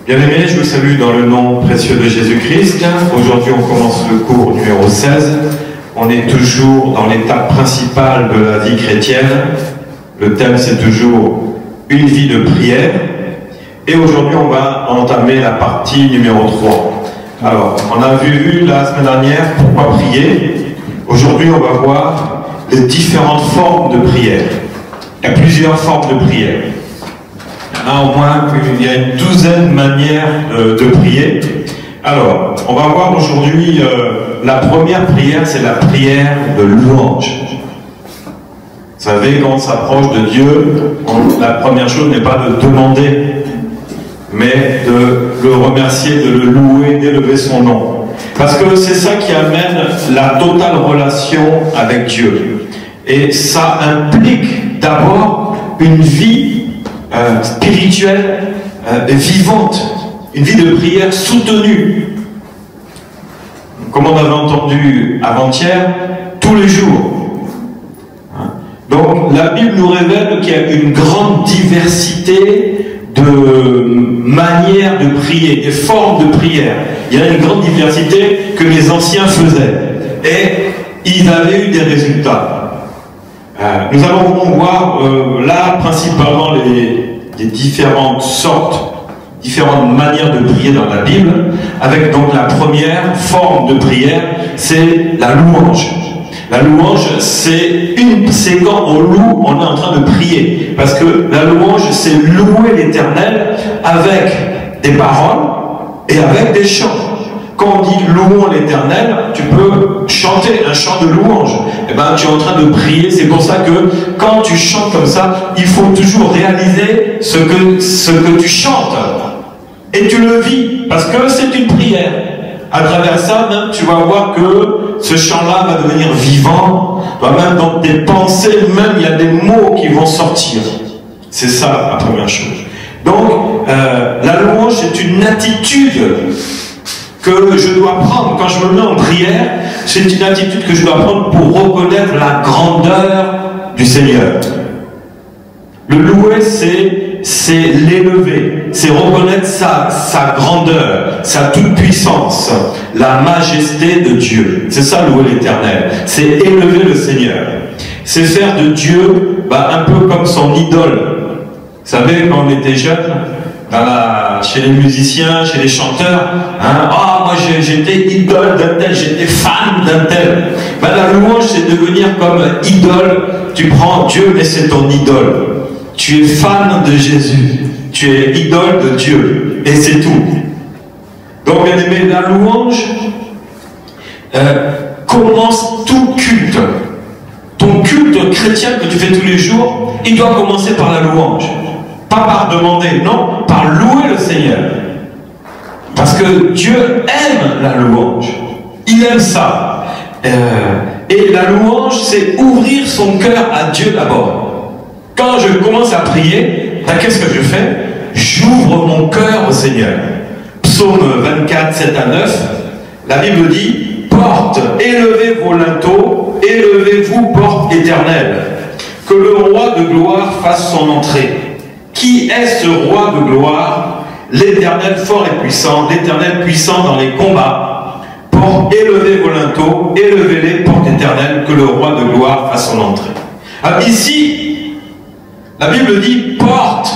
Bien-aimés, je vous salue dans le nom précieux de Jésus-Christ. Aujourd'hui, on commence le cours numéro 16. On est toujours dans l'étape principale de la vie chrétienne. Le thème, c'est toujours une vie de prière. Et aujourd'hui, on va entamer la partie numéro 3. Alors, on a vu la semaine dernière pourquoi prier. Aujourd'hui, on va voir les différentes formes de prière. Il y a plusieurs formes de prière. Au moins, il y a une douzaine de manières de prier. Alors, on va voir aujourd'hui la première prière, c'est la prière de louange. Vous savez, quand on s'approche de Dieu, la première chose n'est pas de demander, mais de le remercier, de le louer, d'élever son nom. Parce que c'est ça qui amène la totale relation avec Dieu. Et ça implique d'abord une vie spirituelle vivante, une vie de prière soutenue. Comme on avait entendu avant-hier, tous les jours. Donc la Bible nous révèle qu'il y a une grande diversité de manières de prier, des formes de prière. Il y a une grande diversité que les anciens faisaient. Et ils avaient eu des résultats. Nous allons voir là principalement les différentes sortes, différentes manières de prier dans la Bible, avec donc la première forme de prière, c'est la louange. La louange, c'est quand on loue, on est en train de prier. Parce que la louange, c'est louer l'Éternel avec des paroles et avec des chants. Quand on dit louons l'Éternel, tu peux chanter un chant de louange. Eh ben, tu es en train de prier. C'est pour ça que quand tu chantes comme ça, il faut toujours réaliser ce que tu chantes. Et tu le vis, parce que c'est une prière. À travers ça, même, tu vas voir que ce chant-là va devenir vivant. Même dans tes pensées, même, il y a des mots qui vont sortir. C'est ça, la première chose. Donc, la louange, c'est une attitude que je dois prendre quand je me mets en prière. C'est une attitude que je dois prendre pour reconnaître la grandeur du Seigneur. Le louer, c'est l'élever, c'est reconnaître sa grandeur, sa toute-puissance, la majesté de Dieu. C'est ça, louer l'Éternel. C'est élever le Seigneur. C'est faire de Dieu un peu comme son idole. Vous savez, quand on était jeune, chez les musiciens, chez les chanteurs, moi j'étais idole d'un tel, j'étais fan d'un tel. La louange, c'est devenir comme idole. Tu prends Dieu, mais c'est ton idole. Tu es fan de Jésus, tu es idole de Dieu, et c'est tout. Donc, bien aimé, la louange commence tout culte. Ton culte chrétien que tu fais tous les jours, il doit commencer par la louange. Pas par demander, non, par louer le Seigneur. Parce que Dieu aime la louange. Il aime ça. Et la louange, c'est ouvrir son cœur à Dieu d'abord. Quand je commence à prier, qu'est-ce que je fais? J'ouvre mon cœur au Seigneur. Psaume 24, 7 à 9, la Bible dit: porte, élevez vos linteaux, élevez-vous, porte éternelle, que le roi de gloire fasse son entrée. Qui est ce roi de gloire? L'Éternel fort et puissant, l'Éternel puissant dans les combats. Porte, élevez vos linteaux, élevez-les, porte éternelle, que le roi de gloire fasse son entrée. Alors ici, la Bible dit: porte,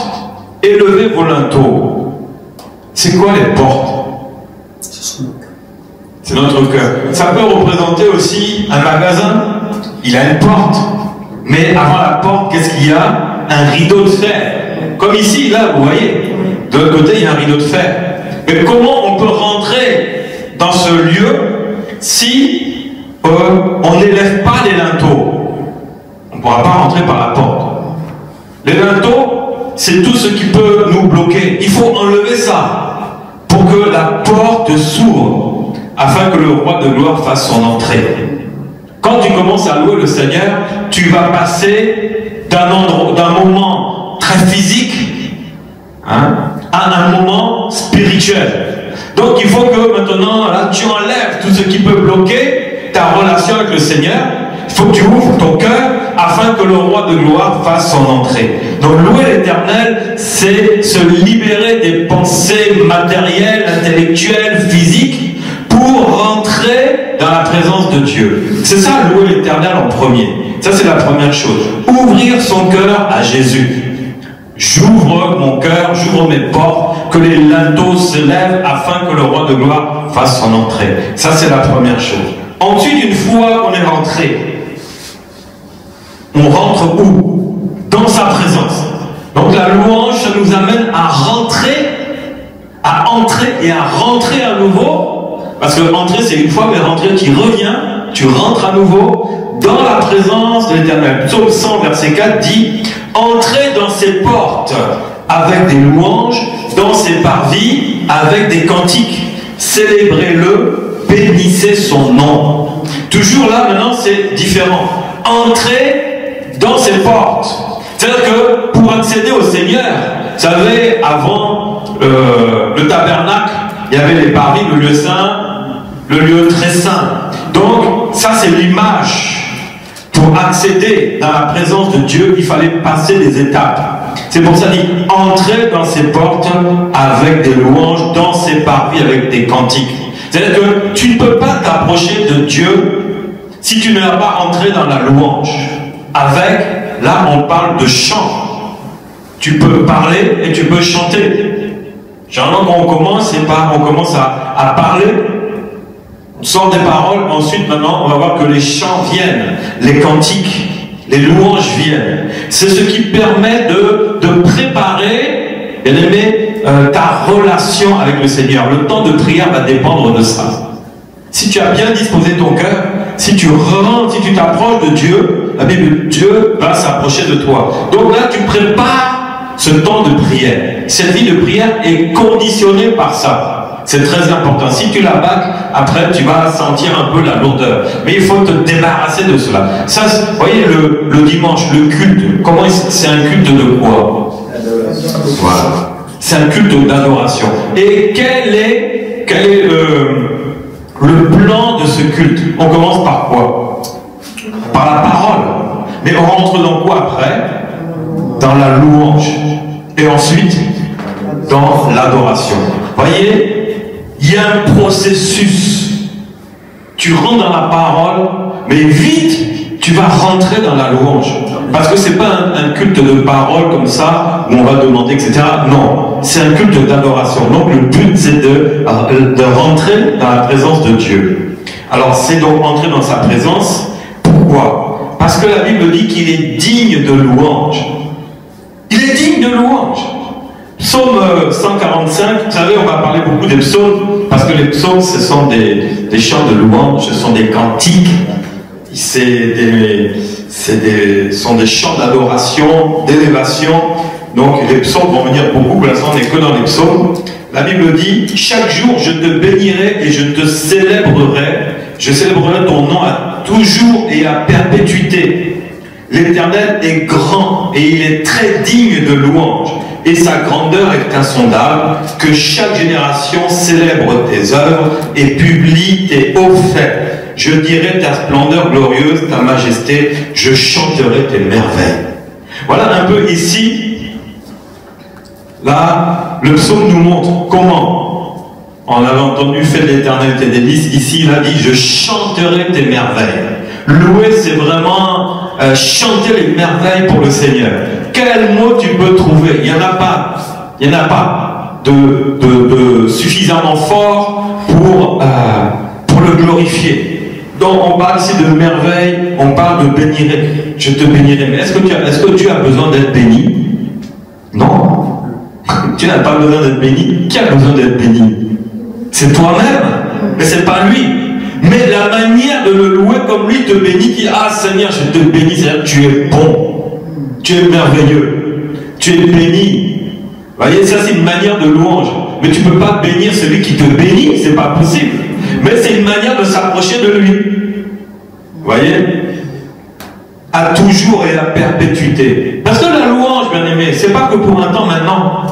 élevez vos linteaux. C'est quoi les portes? C'est notre cœur. Ça peut représenter aussi un magasin. Il a une porte. Mais avant la porte, qu'est-ce qu'il y a? Un rideau de fer. Comme ici, là, vous voyez. De l'autre côté, il y a un rideau de fer. Mais comment on peut rentrer dans ce lieu si on n'élève pas les linteaux? On ne pourra pas rentrer par la porte. Les linteaux, c'est tout ce qui peut nous bloquer. Il faut enlever ça pour que la porte s'ouvre, afin que le roi de gloire fasse son entrée. Quand tu commences à louer le Seigneur, tu vas passer d'un moment très physique à un moment spirituel. Donc il faut que maintenant, là, tu enlèves tout ce qui peut bloquer ta relation avec le Seigneur. Il faut que tu ouvres ton cœur afin que le roi de gloire fasse son entrée. Donc louer l'Éternel, c'est se libérer des pensées matérielles, intellectuelles, physiques, pour rentrer dans la présence de Dieu. C'est ça, louer l'Éternel en premier. Ça, c'est la première chose. Ouvrir son cœur à Jésus. J'ouvre mon cœur, j'ouvre mes portes, que les linteaux se lèvent afin que le roi de gloire fasse son entrée. Ça, c'est la première chose. Ensuite, une fois qu'on est rentré, on rentre où? Dans sa présence. Donc la louange, ça nous amène à rentrer, à entrer et à rentrer à nouveau. Parce que entrer, c'est une fois, mais rentrer, tu reviens, tu rentres à nouveau dans la présence de l'Éternel. Psaume 100, verset 4 dit: entrez dans ses portes avec des louanges, dans ses parvis avec des cantiques. Célébrez-le, bénissez son nom. Toujours là, maintenant, c'est différent. Entrez dans ses portes. C'est-à-dire que pour accéder au Seigneur, vous savez, avant le tabernacle, il y avait les parvis, le lieu saint, le lieu très saint. Donc, ça, c'est l'image. Pour accéder dans la présence de Dieu, il fallait passer des étapes. C'est pour ça qu'il dit: entrez dans ses portes avec des louanges, dans ses parvis avec des cantiques. C'est-à-dire que tu ne peux pas t'approcher de Dieu si tu n'es pas entré dans la louange. Avec, là, on parle de chant. Tu peux parler et tu peux chanter. Généralement, quand on commence, on commence à parler. On sort des paroles, ensuite maintenant on va voir que les chants viennent, les cantiques, les louanges viennent. C'est ce qui permet de préparer, bien aimé, ta relation avec le Seigneur. Le temps de prière va dépendre de ça. Si tu as bien disposé ton cœur, si tu rentres, si tu t'approches de Dieu, la Bible, Dieu va s'approcher de toi. Donc là tu prépares ce temps de prière. Cette vie de prière est conditionnée par ça. C'est très important. Si tu la bacs, après tu vas sentir un peu la lourdeur. Mais il faut te débarrasser de cela. Ça, vous voyez, le dimanche, le culte, comment c'est un culte de quoi? Voilà. C'est un culte d'adoration. Et quel est le plan de ce culte? On commence par quoi? Par la parole. Mais on rentre dans quoi après? Dans la louange. Et ensuite, dans l'adoration. Voyez, il y a un processus. Tu rentres dans la parole, mais vite, tu vas rentrer dans la louange. Parce que ce n'est pas un culte de parole comme ça, où on va demander, etc. Non, c'est un culte d'adoration. Donc le but, c'est de rentrer dans la présence de Dieu. Alors, c'est donc entrer dans sa présence. Pourquoi? Parce que la Bible dit qu'il est digne de louange. Il est digne de louange. Psaume 145, vous savez, on va parler beaucoup des psaumes, parce que les psaumes, ce sont des chants de louange, ce sont des cantiques, sont des chants d'adoration, d'élévation. Donc les psaumes vont venir beaucoup, pour l'instant on n'est que dans les psaumes. La Bible dit: chaque jour je te bénirai et je te célébrerai, je célébrerai ton nom à toujours et à perpétuité. L'Éternel est grand et il est très digne de louange. Et sa grandeur est insondable, que chaque génération célèbre tes œuvres et publie tes hauts faits. Je dirai ta splendeur glorieuse, ta majesté, je chanterai tes merveilles. Voilà un peu ici, là, le psaume nous montre comment, on avait entendu, fais de l'Éternel tes délices, ici il a dit, je chanterai tes merveilles. Louer, c'est vraiment chanter les merveilles pour le Seigneur. Quel mot tu peux trouver? Il n'y en a pas. Il n'y en a pas de suffisamment fort pour le glorifier. Donc on parle ici de merveille, on parle de bénirai. Je te bénirai. Mais est-ce que tu as besoin d'être béni? Non. Tu n'as pas besoin d'être béni. Qui a besoin d'être béni? C'est toi-même. Mais c'est pas lui. Mais la manière de le louer comme lui te bénit, qui ah Seigneur, je te bénis, c'est-à-dire tu es bon, tu es merveilleux, tu es béni. Vous voyez, ça c'est une manière de louange. Mais tu ne peux pas bénir celui qui te bénit, c'est pas possible. Mais c'est une manière de s'approcher de lui. Vous voyez, à toujours et à perpétuité. Parce que la louange, bien aimé, c'est pas que pour un temps maintenant.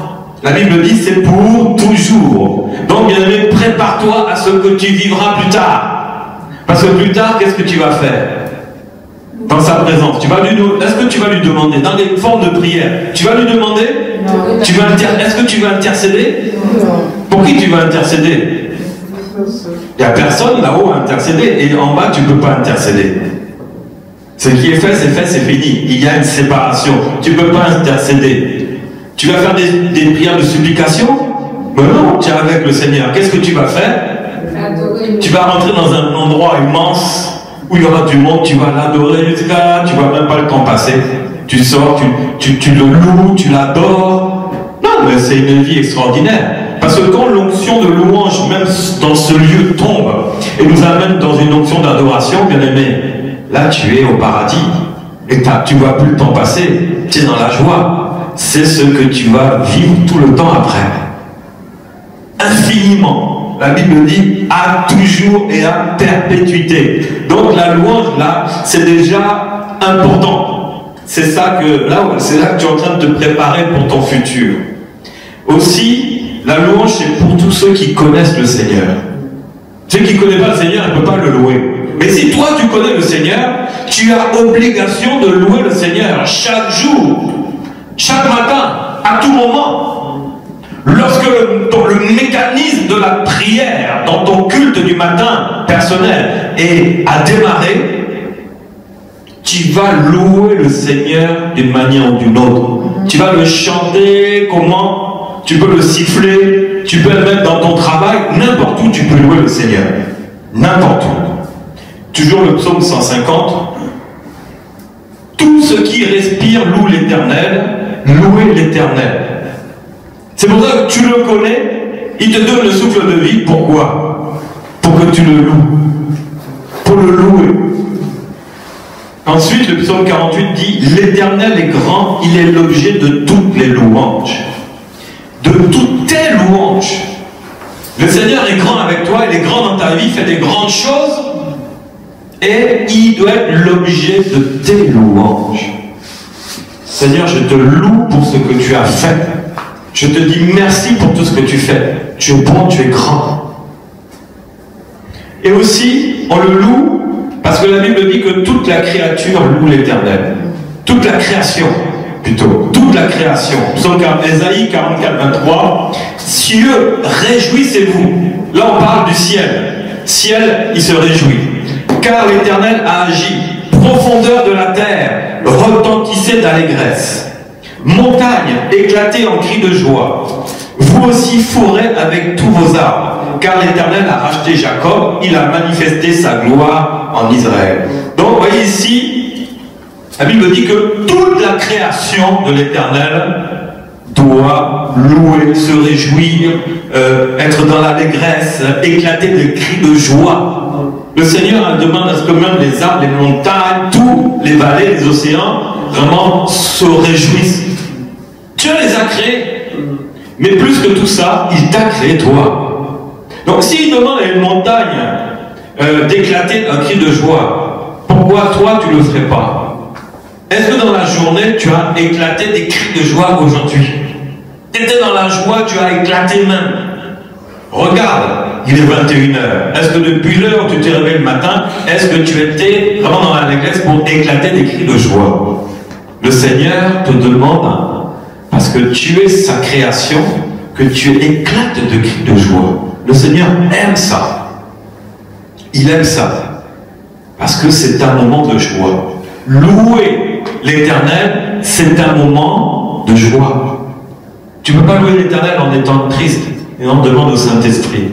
La Bible dit c'est pour toujours. Donc bien aimé, prépare-toi à ce que tu vivras plus tard. Parce que plus tard, qu'est-ce que tu vas faire? dans sa présence. Est-ce que tu vas lui demander, dans les formes de prière, tu vas lui demander? Non. Est-ce que tu vas intercéder? Non. Pour qui tu vas intercéder? Il n'y a personne là-haut à intercéder, et en bas tu ne peux pas intercéder. Ce qui est fait, c'est fini. Il y a une séparation. Tu ne peux pas intercéder. Tu vas faire des prières de supplication? Mais non, tu es avec le Seigneur. Qu'est-ce que tu vas faire? Tu vas rentrer dans un endroit immense où il y aura du monde, tu vas l'adorer jusqu'à, tu ne vois même pas le temps passer. Tu sors, tu le loues, tu l'adores. Non, mais c'est une vie extraordinaire. Parce que quand l'onction de louange, même dans ce lieu, tombe et nous amène dans une onction d'adoration, bien aimé, là tu es au paradis. Et tu ne vois plus le temps passer. Tu es dans la joie. C'est ce que tu vas vivre tout le temps après. Infiniment. La Bible dit à toujours et à perpétuité. Donc la louange là, c'est déjà important. C'est ça que c'est là que tu es en train de te préparer pour ton futur. Aussi, la louange c'est pour tous ceux qui connaissent le Seigneur. Ceux qui ne connaissent pas le Seigneur, ils ne peuvent pas le louer. Mais si toi tu connais le Seigneur, tu as obligation de louer le Seigneur chaque jour, chaque matin, à tout moment. Lorsque le mécanisme de la prière dans ton culte du matin personnel a démarré, tu vas louer le Seigneur d'une manière ou d'une autre. Tu vas le chanter, comment? Tu peux le siffler, tu peux le mettre dans ton travail, n'importe où tu peux louer le Seigneur. N'importe où. Toujours le psaume 150. Tout ce qui respire loue l'Éternel, louez l'Éternel. C'est pour ça que tu le connais, il te donne le souffle de vie. Pourquoi? Pour que tu le loues. Pour le louer. Ensuite, le psaume 48 dit « L'Éternel est grand, il est l'objet de toutes les louanges. » De toutes tes louanges. Le Seigneur est grand avec toi, il est grand dans ta vie, il fait des grandes choses. Et il doit être l'objet de tes louanges. Seigneur, je te loue pour ce que tu as fait. Je te dis merci pour tout ce que tu fais. Tu es bon, tu es grand. Et aussi, on le loue parce que la Bible dit que toute la créature loue l'Éternel. Toute la création, plutôt. Toute la création. Psaume Ésaïe 44, 23. Cieux, réjouissez-vous. Là, on parle du ciel. Ciel, il se réjouit. Car l'Éternel a agi. Profondeur de la terre, retentissez d'allégresse. Montagne, éclatez en cris de joie. Vous aussi fourrez avec tous vos arbres, car l'Éternel a racheté Jacob, il a manifesté sa gloire en Israël. Donc, vous voyez ici, la Bible dit que toute la création de l'Éternel doit louer, se réjouir, être dans l'allégresse, éclater des cris de joie. Le Seigneur demande à ce que même les arbres, les montagnes, tous les vallées, les océans, vraiment se réjouissent. Dieu les a créés. Mais plus que tout ça, il t'a créé toi. Donc s'il demande à une montagne d'éclater un cri de joie, pourquoi toi tu ne le ferais pas? Est-ce que dans la journée tu as éclaté des cris de joie aujourd'hui? Tu étais dans la joie, tu as éclaté même. Regarde, il est 21h. Est-ce que depuis l'heure où tu t'es réveillé le matin, est-ce que tu étais vraiment dans l'allégresse pour éclater des cris de joie? Le Seigneur te demande, parce que tu es sa création, que tu éclates de cris de joie. Le Seigneur aime ça. Il aime ça. Parce que c'est un moment de joie. Louer l'Éternel, c'est un moment de joie. Tu ne peux pas louer l'Éternel en étant triste et on demande au Saint-Esprit.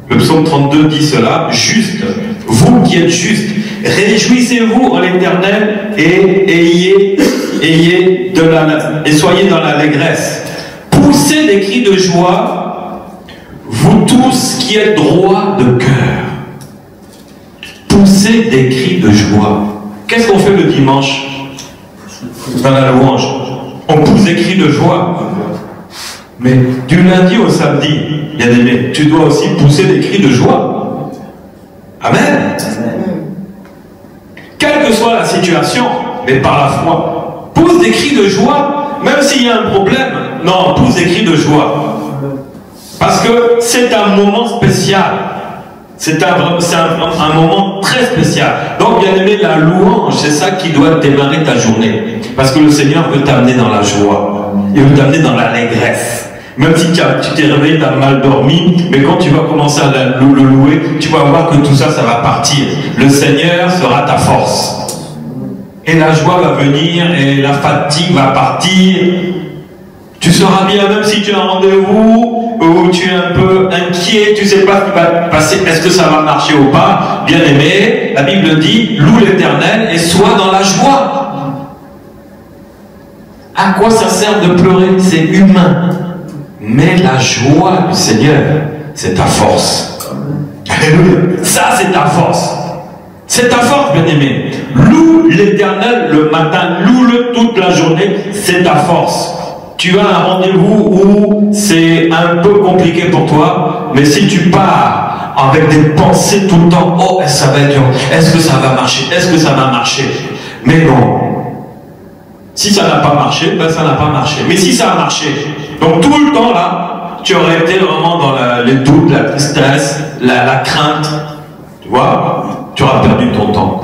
Le psaume 32 dit cela, juste, vous qui êtes justes, réjouissez-vous en l'Éternel et soyez dans l'allégresse. Poussez des cris de joie, vous tous qui êtes droits de cœur. Poussez des cris de joie. Qu'est-ce qu'on fait le dimanche dans la louange? On pousse des cris de joie. Mais du lundi au samedi, bien aimé, tu dois aussi pousser des cris de joie. Amen. Quelle que soit la situation, mais par la foi, pousse des cris de joie, même s'il y a un problème. Non, pousse des cris de joie. Parce que c'est un moment spécial. C'est un moment très spécial. Donc, bien aimé, la louange, c'est ça qui doit démarrer ta journée. Parce que le Seigneur veut t'amener dans la joie. Il veut t'amener dans l'allégresse. Même si tu t'es réveillé, tu as mal dormi, mais quand tu vas commencer à le louer, tu vas voir que tout ça, ça va partir. Le Seigneur sera ta force. Et la joie va venir, et la fatigue va partir. Tu seras bien, même si tu as un rendez-vous, ou tu es un peu inquiet, tu ne sais pas ce qui va passer, est-ce que ça va marcher ou pas. Bien aimé, la Bible dit, loue l'Éternel et sois dans la joie. À quoi ça sert de pleurer? C'est humain. Mais la joie du Seigneur, c'est ta force. Alléluia. Ça, c'est ta force. C'est ta force, bien-aimé. Loue l'Éternel le matin, loue-le toute la journée, c'est ta force. Tu as un rendez-vous où c'est un peu compliqué pour toi, mais si tu pars avec des pensées tout le temps, oh, ça va être dur, est-ce que ça va marcher, est-ce que ça va marcher? Mais non. Si ça n'a pas marché, ben ça n'a pas marché. Mais si ça a marché, donc tout le temps là, tu aurais été vraiment dans les doutes, la tristesse, la crainte. Tu vois, tu auras perdu ton temps.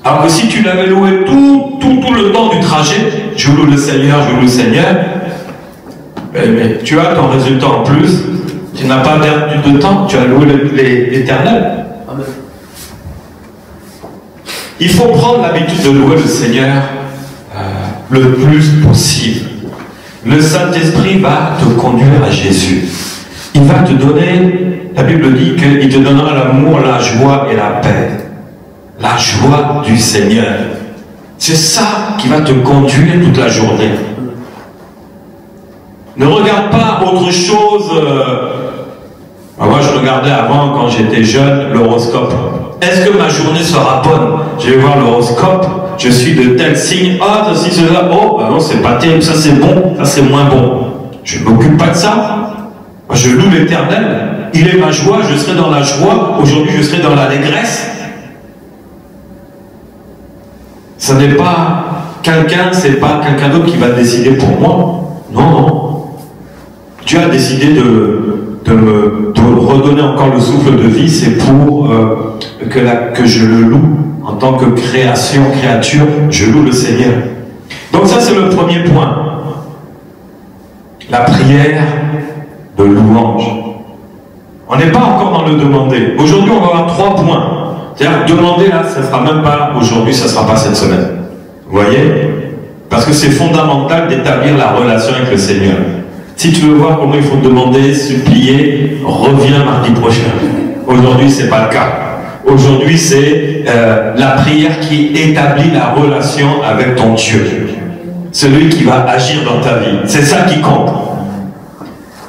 Alors que si tu l'avais loué tout le temps du trajet, je loue le Seigneur, mais tu as ton résultat en plus, tu n'as pas perdu de temps, tu as loué l'Éternel. Il faut prendre l'habitude de louer le Seigneur le plus possible. Le Saint-Esprit va te conduire à Jésus. Il va te donner, la Bible dit qu'il te donnera l'amour, la joie et la paix. La joie du Seigneur. C'est ça qui va te conduire toute la journée. Ne regarde pas autre chose. Moi, je regardais avant, quand j'étais jeune, l'horoscope. Est-ce que ma journée sera bonne? Je vais voir l'horoscope, je suis de tel signe, ah, ceci, cela, oh, ben non, c'est pas terrible, ça c'est bon, ça c'est moins bon. Je ne m'occupe pas de ça. Moi, je loue l'Éternel, il est ma joie, je serai dans la joie, aujourd'hui je serai dans l'allégresse. Ce n'est pas quelqu'un, c'est pas quelqu'un d'autre qui va décider pour moi. Non, non. Dieu a décidé de me redonner encore le souffle de vie, c'est pour que je le loue en tant que créature, je loue le Seigneur. Donc ça c'est le premier point. La prière de louange. On n'est pas encore dans le demander. Aujourd'hui on va avoir 3 points. C'est-à-dire demander là, ça ne sera même pas aujourd'hui, ça ne sera pas cette semaine. Vous voyez? Parce que c'est fondamental d'établir la relation avec le Seigneur. Si tu veux voir comment il faut demander, supplier, reviens mardi prochain. Aujourd'hui, ce n'est pas le cas. Aujourd'hui, c'est la prière qui établit la relation avec ton Dieu. Celui qui va agir dans ta vie. C'est ça qui compte.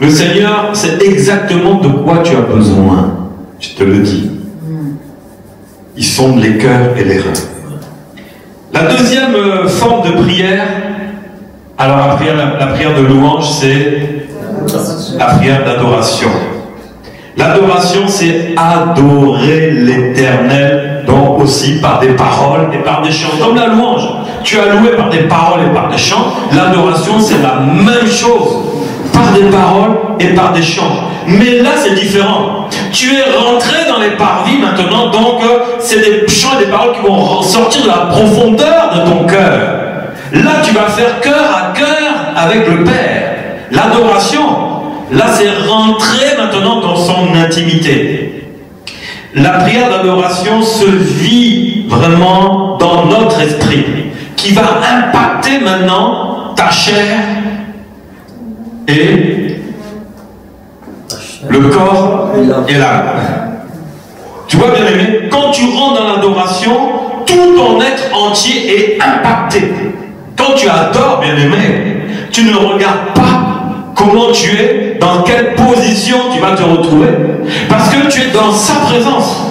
Le Seigneur, c'est exactement de quoi tu as besoin. Je te le dis. Il sonde les cœurs et les reins. La deuxième forme de prière, alors la prière de louange, c'est la prière d'adoration. L'adoration, c'est adorer l'Éternel, donc aussi par des paroles et par des chants. Comme la louange, tu as loué par des paroles et par des chants. L'adoration, c'est la même chose, par des paroles et par des chants. Mais là, c'est différent. Tu es rentré dans les parvis maintenant, donc c'est des chants et des paroles qui vont sortir de la profondeur de ton cœur. Là, tu vas faire cœur à cœur avec le Père. L'adoration, là, c'est rentrer maintenant dans son intimité. La prière d'adoration se vit vraiment dans notre esprit, qui va impacter maintenant ta chair et le corps et l'âme. Tu vois, bien aimé, quand tu rentres dans l'adoration, tout ton être entier est impacté. Quand tu adores, bien aimé, tu ne regardes pas comment tu es, dans quelle position tu vas te retrouver, parce que tu es dans sa présence.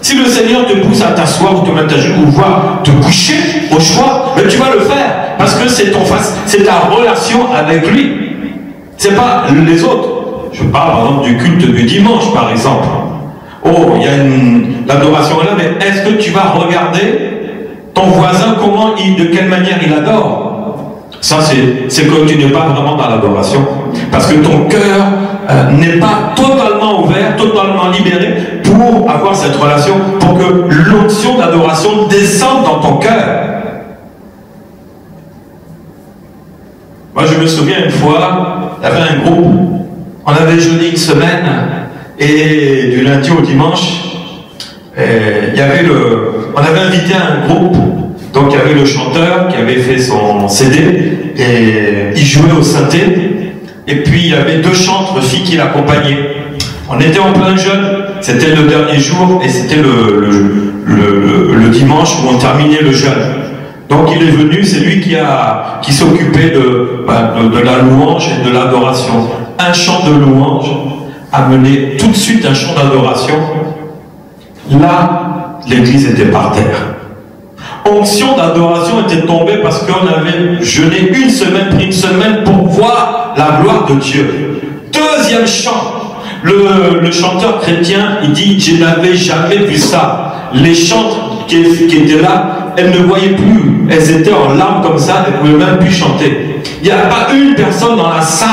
Si le Seigneur te pousse à t'asseoir ou te mettre à genoux ou voir te coucher au choix, mais tu vas le faire, parce que c'est ta relation avec lui. C'est pas les autres. Je parle par exemple du culte du dimanche, par exemple. Oh, il y a l'adoration là, mais est-ce que tu vas regarder ton voisin, de quelle manière il adore? Ça, c'est que tu n'es pas vraiment dans l'adoration. Parce que ton cœur n'est pas totalement ouvert, totalement libéré pour avoir cette relation, pour que l'onction d'adoration descende dans ton cœur. Moi, je me souviens une fois, il y avait un groupe, on avait jeûné une semaine, et du lundi au dimanche, il y avait on avait invité un groupe, donc il y avait le chanteur qui avait fait son CD, et il jouait au synthé, et puis il y avait 2 chantres filles qui l'accompagnaient. On était en plein jeûne, c'était le dernier jour, et c'était le dimanche où on terminait le jeûne. Donc il est venu, c'est lui qui s'occupait de la louange et de l'adoration. Un chant de louange a mené tout de suite un chant d'adoration. Là, l'église était par terre. Onction d'adoration était tombée parce qu'on avait jeûné une semaine, pris une semaine pour voir la gloire de Dieu. Deuxième chant, le chanteur chrétien, il dit, je n'avais jamais vu ça. Les chantres qui étaient là, elles ne voyaient plus, elles étaient en larmes comme ça, elles ne pouvaient même plus chanter. Il n'y a pas une personne dans la salle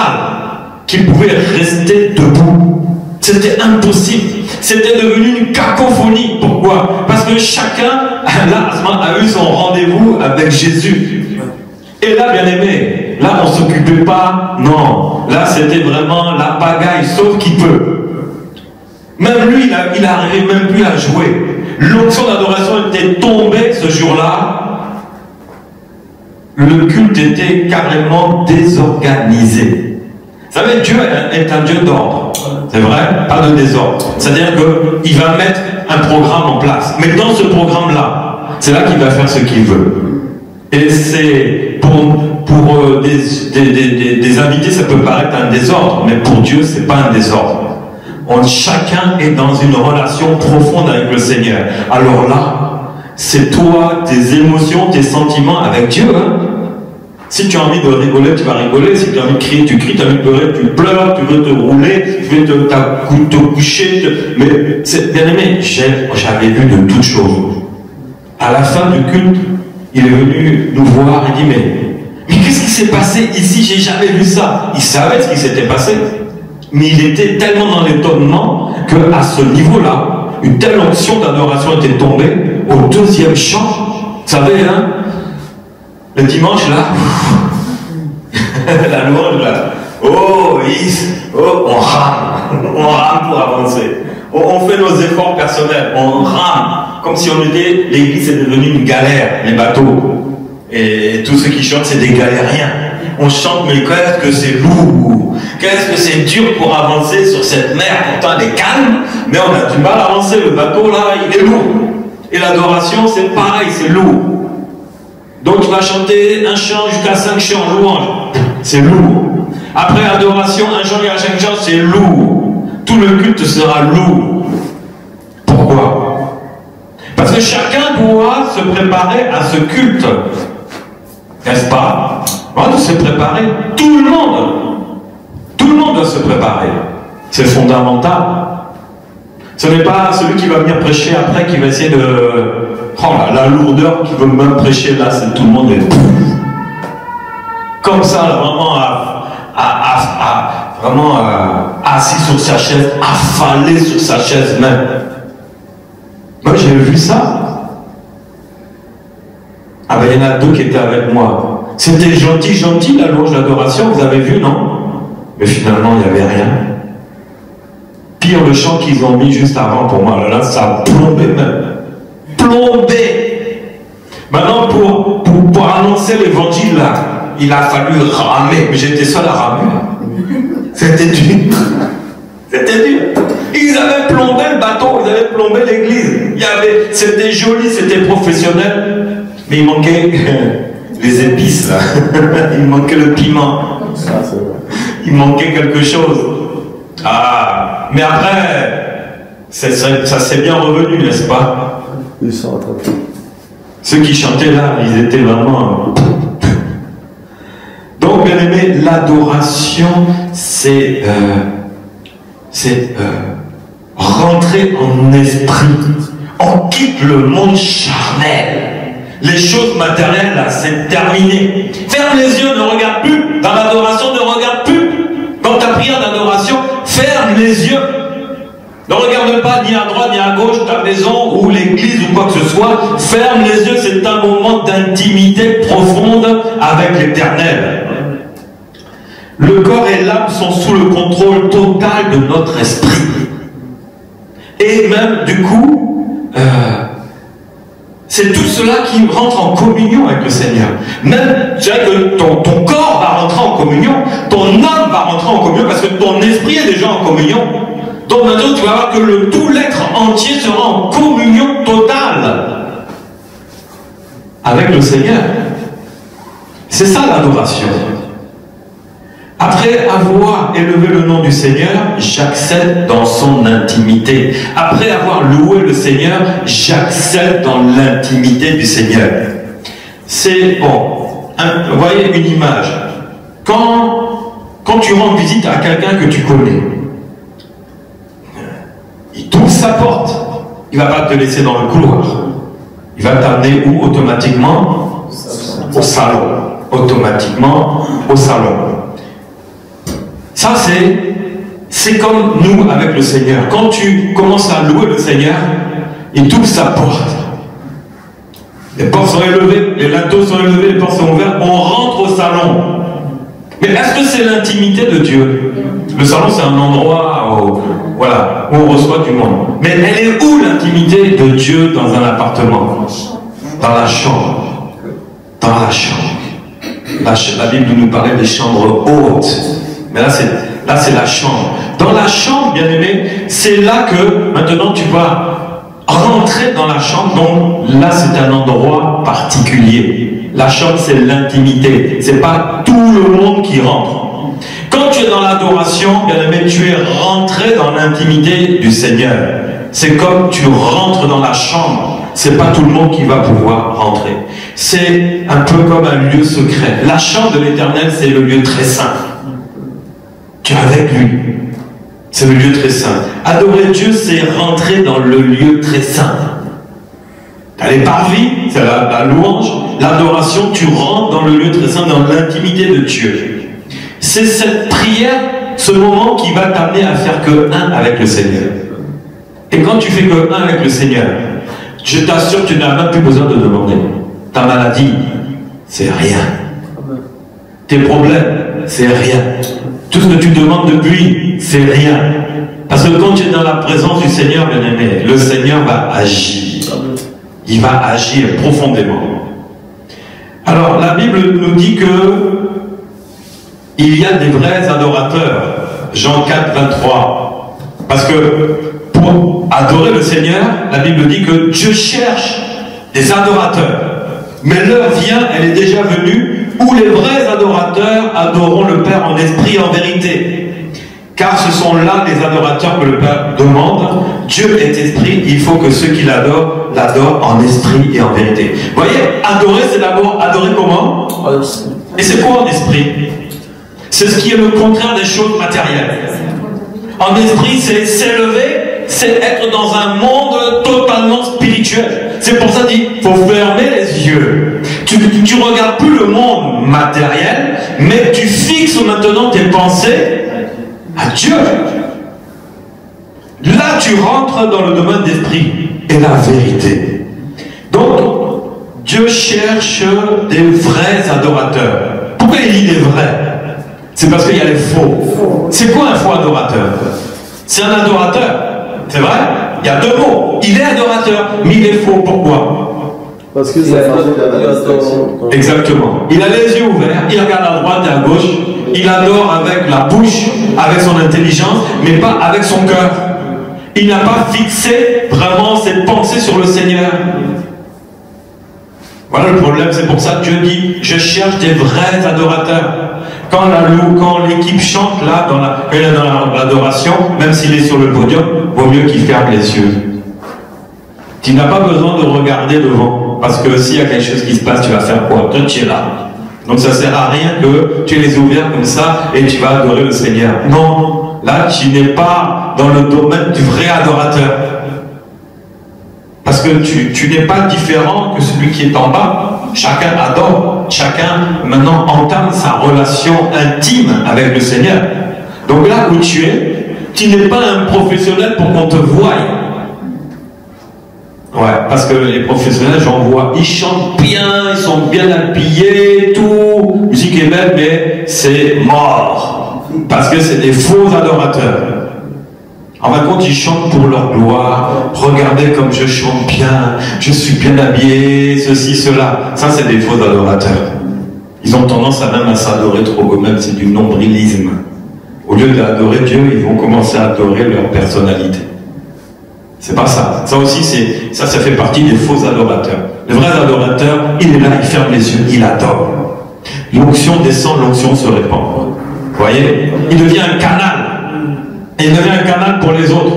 qui pouvait rester debout. C'était impossible. C'était devenu une cacophonie. Pourquoi? Parce que chacun, là, a eu son rendez-vous avec Jésus. Et là, bien aimé, là, on ne s'occupait pas, non. Là, c'était vraiment la pagaille, sauf qui peut. Même lui, il n'arrivait même plus à jouer. L'onction d'adoration était tombée ce jour-là. Le culte était carrément désorganisé. Vous savez, Dieu est un Dieu d'ordre. C'est vrai, pas de désordre. C'est-à-dire qu'il va mettre un programme en place. Mais dans ce programme-là, c'est là qu'il va faire ce qu'il veut. Et c'est pour des invités, ça peut paraître un désordre, mais pour Dieu, c'est pas un désordre. Chacun est dans une relation profonde avec le Seigneur. Alors là, c'est toi, tes émotions, tes sentiments avec Dieu. Hein? Si tu as envie de rigoler, tu vas rigoler. Si tu as envie de crier, tu cries. Tu as envie de pleurer, tu pleures. Tu veux te rouler, tu veux te coucher. Mais bien aimé, j'avais vu de toutes choses. À la fin du culte, il est venu nous voir et dit, mais qu'est-ce qui s'est passé ici? J'ai jamais vu ça. Il savait ce qui s'était passé. Mais il était tellement dans l'étonnement qu'à ce niveau-là, une telle onction d'adoration était tombée au deuxième chant. Vous savez, hein, le dimanche, là, la louange, là, on rame pour avancer. On fait nos efforts personnels, on rame, comme si on était, l'église est devenue une galère, les bateaux. Et tous ceux qui chantent, c'est des galériens. On chante, mais qu'est-ce que c'est lourd, qu'est-ce que c'est dur pour avancer sur cette mer, pourtant elle est calme, mais on a du mal à avancer, le bateau là, il est lourd. Et l'adoration, c'est pareil, c'est lourd. Donc tu vas chanter un chant jusqu'à 5 chants en louange, c'est lourd. Après adoration, un chant jusqu'à 5 chants, c'est lourd. Tout le culte sera lourd. Pourquoi? Parce que chacun doit se préparer à ce culte. N'est-ce pas? On doit se préparer. Tout le monde doit se préparer. C'est fondamental. Ce n'est pas celui qui va venir prêcher après qui va essayer de... Oh là, la lourdeur qui veut même prêcher là, c'est tout le monde est... Comme ça, vraiment, assis sur sa chaise, affalé sur sa chaise même. Moi, j'ai vu ça. Ah ben, il y en a 2 qui étaient avec moi. C'était gentil, la louange d'adoration, vous avez vu, non? Mais finalement, il n'y avait rien. Pire, le chant qu'ils ont mis juste avant pour moi, là, ça a plombé même. Plombé! Maintenant, pour annoncer l'évangile, là, il a fallu ramer. Mais j'étais seul à ramer. C'était dur. C'était dur. Ils avaient plombé le bateau, ils avaient plombé l'église. C'était joli, c'était professionnel. Mais il manquait les épices, là. Il manquait le piment. Il manquait quelque chose. Ah, mais après, ça s'est bien revenu, n'est-ce pas? Ils sont rattrapés. Ceux qui chantaient là, ils étaient vraiment... Donc, bien aimé, l'adoration, c'est rentrer en esprit. On quitte le monde charnel. Les choses matérielles, là, c'est terminé. Ferme les yeux, ne regarde plus. Dans l'adoration, ne regarde plus. Dans ta prière d'adoration, ferme les yeux. Ne regarde pas ni à droite ni à gauche ta maison ou l'église ou quoi que ce soit. Ferme les yeux, c'est un moment d'intimité profonde avec l'Éternel. Le corps et l'âme sont sous le contrôle total de notre esprit. Et même, du coup, c'est tout cela qui rentre en communion avec le Seigneur. Même, je dirais que ton corps va rentrer en communion, ton âme va rentrer en communion, parce que ton esprit est déjà en communion. Donc maintenant, tu vas voir que tout l'être entier sera en communion totale avec le Seigneur. C'est ça l'adoration. Après avoir élevé le nom du Seigneur, j'accède dans son intimité. Après avoir loué le Seigneur, j'accède dans l'intimité du Seigneur. C'est bon. Vous voyez une image. Quand tu rends visite à quelqu'un que tu connais, il t'ouvre sa porte. Il ne va pas te laisser dans le couloir. Il va t'amener où automatiquement? Au salon. Automatiquement au salon. Ça, c'est comme nous avec le Seigneur. Quand tu commences à louer le Seigneur, il t'ouvre sa porte. Les portes sont élevées, les linteaux sont élevés, les portes sont ouvertes, on rentre au salon. Mais est-ce que c'est l'intimité de Dieu? Le salon, c'est un endroit où on reçoit du monde. Mais elle est où l'intimité de Dieu dans un appartement? Dans la chambre. Dans la chambre. La Bible nous parlait des chambres hautes. Mais là, c'est la chambre. Dans la chambre, bien aimé, c'est là que maintenant tu vas rentrer dans la chambre. Donc là, c'est un endroit particulier. La chambre, c'est l'intimité. C'est pas tout le monde qui rentre. Quand tu es dans l'adoration, bien aimé, tu es rentré dans l'intimité du Seigneur. C'est comme tu rentres dans la chambre. C'est pas tout le monde qui va pouvoir rentrer. C'est un peu comme un lieu secret. La chambre de l'Éternel, c'est le lieu très saint. Tu es avec lui. C'est le lieu très saint. Adorer Dieu, c'est rentrer dans le lieu très saint. Tu as les parvis, c'est la louange. L'adoration, tu rentres dans le lieu très saint, dans l'intimité de Dieu. C'est cette prière, ce moment qui va t'amener à faire que un avec le Seigneur. Et quand tu fais que un avec le Seigneur, je t'assure, tu n'as même plus besoin de demander. Ta maladie, c'est rien. Tes problèmes, c'est rien. Tout ce que tu demandes depuis, c'est rien. Parce que quand tu es dans la présence du Seigneur, bien aimé, le Seigneur va agir. Il va agir profondément. Alors, la Bible nous dit que il y a des vrais adorateurs. Jean 4, 23. Parce que pour adorer le Seigneur, la Bible dit que Dieu cherche des adorateurs. Mais l'heure vient, elle est déjà venue, où les vrais adorateurs adoreront le Père en esprit et en vérité. Car ce sont là les adorateurs que le Père demande. Dieu est esprit, il faut que ceux qui l'adorent, l'adorent en esprit et en vérité. Vous voyez, adorer, c'est d'abord adorer comment? Et c'est quoi en esprit? C'est ce qui est le contraire des choses matérielles. En esprit, c'est s'élever, c'est être dans un monde totalement spirituel. C'est pour ça qu'il faut fermer les yeux. Tu ne regardes plus le monde matériel, mais tu fixes maintenant tes pensées à Dieu. Là, tu rentres dans le domaine d'esprit et la vérité. Donc, Dieu cherche des vrais adorateurs. Pourquoi il dit des vrais? C'est parce qu'il y a les faux. C'est quoi un faux adorateur? C'est un adorateur. C'est vrai? Il y a deux mots. Il est adorateur, mais il est faux. Pourquoi? Parce que ça fait exactement. Il a les yeux ouverts, il regarde à droite et à gauche, il adore avec la bouche, avec son intelligence, mais pas avec son cœur. Il n'a pas fixé vraiment ses pensées sur le Seigneur. Voilà le problème, c'est pour ça que Dieu dit, je cherche des vrais adorateurs. Quand l'équipe chante là, quand il est dans l'adoration, même s'il est sur le podium, vaut mieux qu'il ferme les yeux. Tu n'as pas besoin de regarder devant, parce que s'il y a quelque chose qui se passe, tu vas faire quoi? Toi, tu es là. Donc ça ne sert à rien que tu les ouvres comme ça et tu vas adorer le Seigneur. Non, là, tu n'es pas dans le domaine du vrai adorateur. Parce Parce que tu n'es pas différent que celui qui est en bas. Chacun adore, chacun maintenant entame sa relation intime avec le Seigneur. Donc là où tu n'es pas un professionnel pour qu'on te voie. Ouais, parce que les professionnels, j'en vois, ils chantent bien, ils sont bien habillés, tout, musique est belle, mais c'est mort. Parce que c'est des faux adorateurs. En fin de compte, ils chantent pour leur gloire. Regardez comme je chante bien, je suis bien habillé, ceci, cela. Ça, c'est des faux adorateurs. Ils ont tendance à s'adorer trop eux-mêmes, c'est du nombrilisme. Au lieu d'adorer Dieu, ils vont commencer à adorer leur personnalité. C'est pas ça. Ça aussi, ça fait partie des faux adorateurs. Le vrai adorateur, il est là, il ferme les yeux, il adore. L'onction descend, l'onction se répand. Vous voyez? Il devient un canal. Et il devient un canal pour les autres.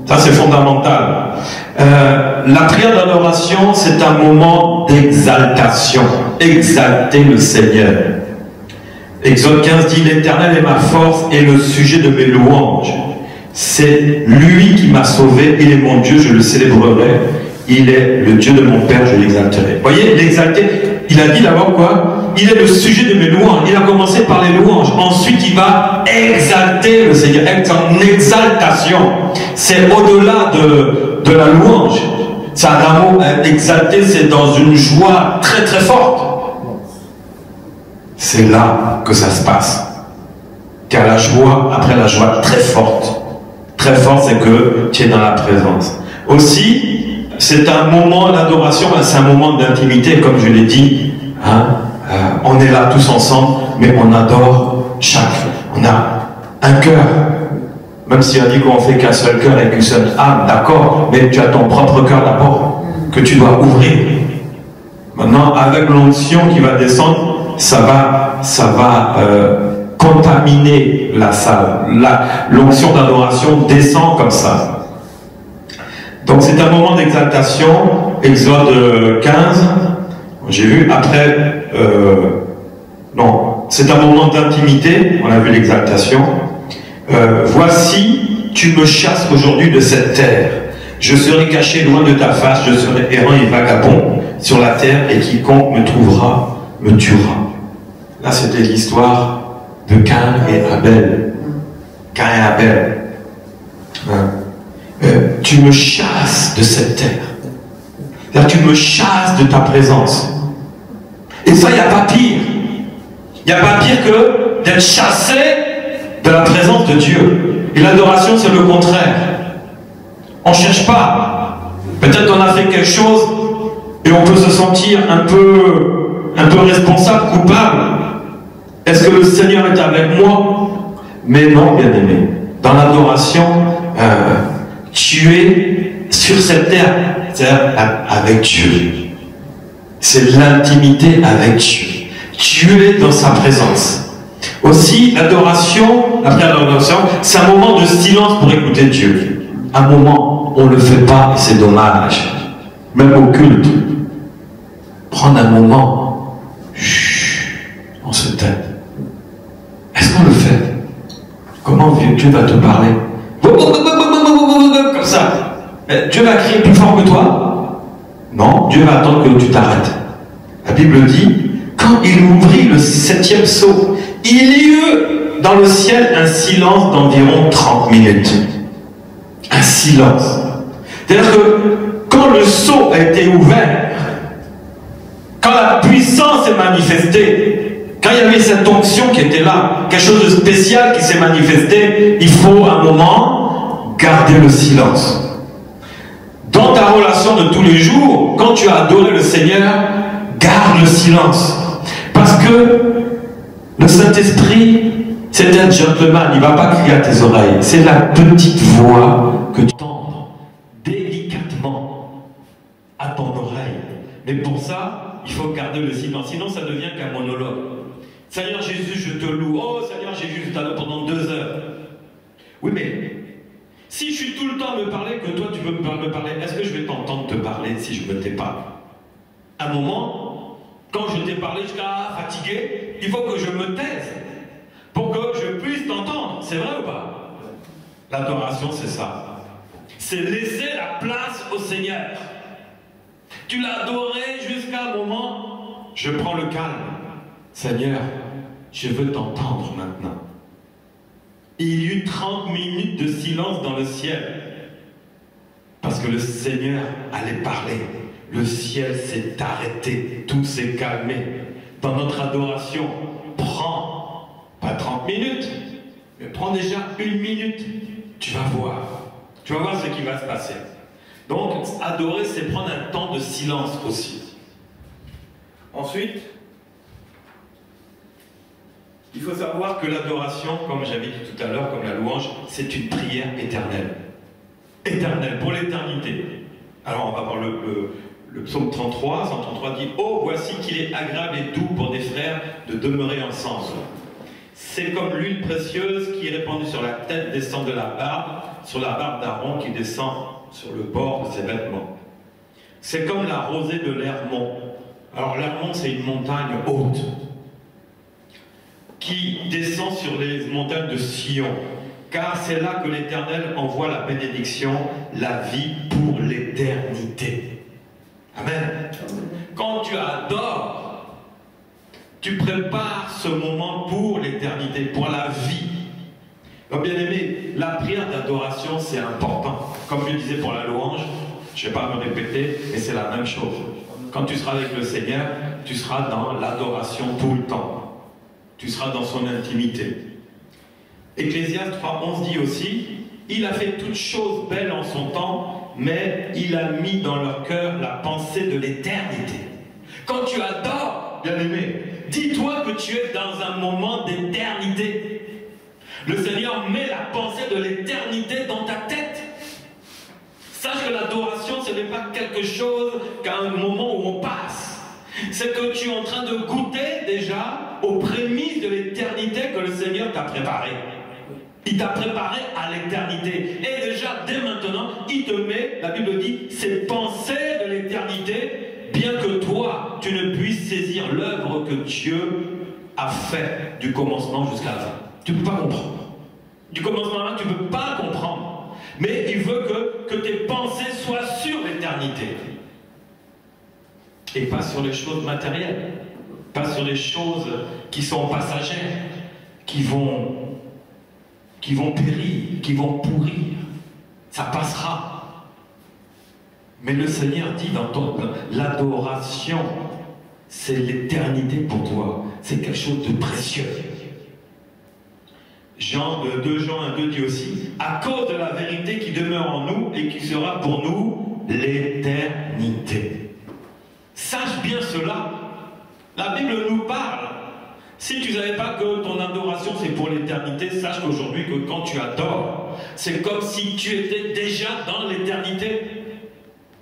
Ça, c'est fondamental. La prière d'adoration, c'est un moment d'exaltation. Exalter le Seigneur. Exode 15 dit, l'Éternel est ma force et le sujet de mes louanges. C'est lui qui m'a sauvé, il est mon Dieu, je le célébrerai. Il est le Dieu de mon Père, je l'exalterai. Vous voyez, l'exalter, il a dit d'abord quoi? Il est le sujet de mes louanges. Il a commencé par les louanges. Ensuite, il va exalter le Seigneur, être en exaltation. C'est au-delà de la louange. C'est un amour exalté, c'est dans une joie très très forte. C'est là que ça se passe. Car la joie, après la joie très forte. Très fort, c'est que tu es dans la présence. Aussi, c'est un moment d'adoration, c'est un moment d'intimité, comme je l'ai dit. Hein, on est là tous ensemble, mais on adore chacun. On a un cœur. Même si on dit qu'on fait qu'un seul cœur et qu'une seule âme, d'accord, mais tu as ton propre cœur d'abord, que tu dois ouvrir. Maintenant, avec l'onction qui va descendre, ça va contaminer la salle. L'onction d'adoration descend comme ça. Donc c'est un moment d'exaltation. Exode 15, j'ai vu après, non, c'est un moment d'intimité, on a vu l'exaltation. Voici, tu me chasses aujourd'hui de cette terre. Je serai caché loin de ta face, je serai errant et vagabond sur la terre, et quiconque me trouvera me tuera. Là, c'était l'histoire de Caïn et Abel. Caïn et Abel. Tu me chasses de cette terre. C'est-à-dire, tu me chasses de ta présence. Et ça, il n'y a pas pire. Il n'y a pas pire que d'être chassé de la présence de Dieu. Et l'adoration, c'est le contraire. On ne cherche pas. Peut-être qu'on a fait quelque chose et on peut se sentir un peu responsable, coupable. Est-ce que le Seigneur est avec moi? Mais non, bien aimé. Dans l'adoration, tu es sur cette terre, c'est-à-dire avec Dieu. C'est l'intimité avec Dieu. Tu es dans sa présence. Aussi, l'adoration, la prière d'adoration, c'est un moment de silence pour écouter Dieu. Un moment, on ne le fait pas et c'est dommage. Même au culte. Prendre un moment, on se tait. Est-ce qu'on le fait? Comment Dieu va te parler? Comme ça. Dieu va crier plus fort que toi? Non, Dieu va attendre que tu t'arrêtes. La Bible dit, quand il ouvrit le 7e sceau, il y eut dans le ciel un silence d'environ 30 minutes. Un silence. C'est-à-dire que quand le sceau a été ouvert, quand la puissance est manifestée, quand il y avait cette onction qui était là, quelque chose de spécial qui s'est manifesté, il faut un moment garder le silence. Dans ta relation de tous les jours, quand tu as adoré le Seigneur, garde le silence. Parce que le Saint-Esprit, c'est un gentleman, il ne va pas crier à tes oreilles. C'est la petite voix que tu entends délicatement à ton oreille. Mais pour ça, il faut garder le silence. Sinon, ça devient qu'un monologue. Seigneur Jésus, je te loue. Oh, Seigneur Jésus, je t'adore pendant 2 heures. Oui, mais si je suis tout le temps à me parler, que toi tu veux me parler, est-ce que je vais t'entendre te parler si je ne me tais pas? À un moment, quand je t'ai parlé jusqu'à fatigué, il faut que je me taise pour que je puisse t'entendre. C'est vrai ou pas? L'adoration, c'est ça. C'est laisser la place au Seigneur. Tu l'as adoré jusqu'à un moment, je prends le calme. Seigneur, je veux t'entendre maintenant. Il y eut 30 minutes de silence dans le ciel. Parce que le Seigneur allait parler. Le ciel s'est arrêté, tout s'est calmé. Dans notre adoration, prends, pas 30 minutes, mais prends déjà 1 minute. Tu vas voir. Tu vas voir ce qui va se passer. Donc, adorer, c'est prendre un temps de silence aussi. Ensuite, il faut savoir que l'adoration, comme j'avais dit tout à l'heure, comme la louange, c'est une prière éternelle. Éternelle, pour l'éternité. Alors, on va voir le psaume 33. 133 dit « Oh, voici qu'il est agréable et doux pour des frères de demeurer ensemble. C'est comme l'huile précieuse qui est répandue sur la tête, descend de la barbe, sur la barbe d'Aaron qui descend sur le bord de ses vêtements. C'est comme la rosée de l'Hermon. » Alors, l'Hermon, c'est une montagne haute qui descend sur les montagnes de Sion. Car c'est là que l'Éternel envoie la bénédiction, la vie pour l'éternité. Amen. Quand tu adores, tu prépares ce moment pour l'éternité, pour la vie. Donc bien aimé, la prière d'adoration, c'est important. Comme je le disais pour la louange, je ne vais pas me répéter, mais c'est la même chose. Quand tu seras avec le Seigneur, tu seras dans l'adoration tout le temps. Tu seras dans son intimité. Ecclésiaste 3:11 dit aussi, il a fait toutes choses belles en son temps, mais il a mis dans leur cœur la pensée de l'éternité. Quand tu adores, bien aimé, dis-toi que tu es dans un moment d'éternité. Le Seigneur met la pensée de l'éternité dans ta tête. Sache que l'adoration, ce n'est pas quelque chose qu'à un moment où on passe. C'est que tu es en train de goûter déjà aux prémices de l'éternité que le Seigneur t'a préparé. Il t'a préparé à l'éternité. Et déjà, dès maintenant, il te met, la Bible dit, ces pensées de l'éternité, bien que toi, tu ne puisses saisir l'œuvre que Dieu a fait du commencement jusqu'à la fin. Tu ne peux pas comprendre. Du commencement là, tu ne peux pas comprendre. Mais il veut que tes pensées soient sur l'éternité. Et pas sur les choses matérielles. Pas sur les choses qui sont passagères, qui vont périr, qui vont pourrir. Ça passera. Mais le Seigneur dit dans l'adoration, c'est l'éternité pour toi. C'est quelque chose de précieux. 2 Jean 1:2 dit aussi, à cause de la vérité qui demeure en nous et qui sera pour nous l'éternité. Sache bien cela. La Bible nous parle. Si tu ne savais pas que ton adoration c'est pour l'éternité, sache qu'aujourd'hui que quand tu adores, c'est comme si tu étais déjà dans l'éternité.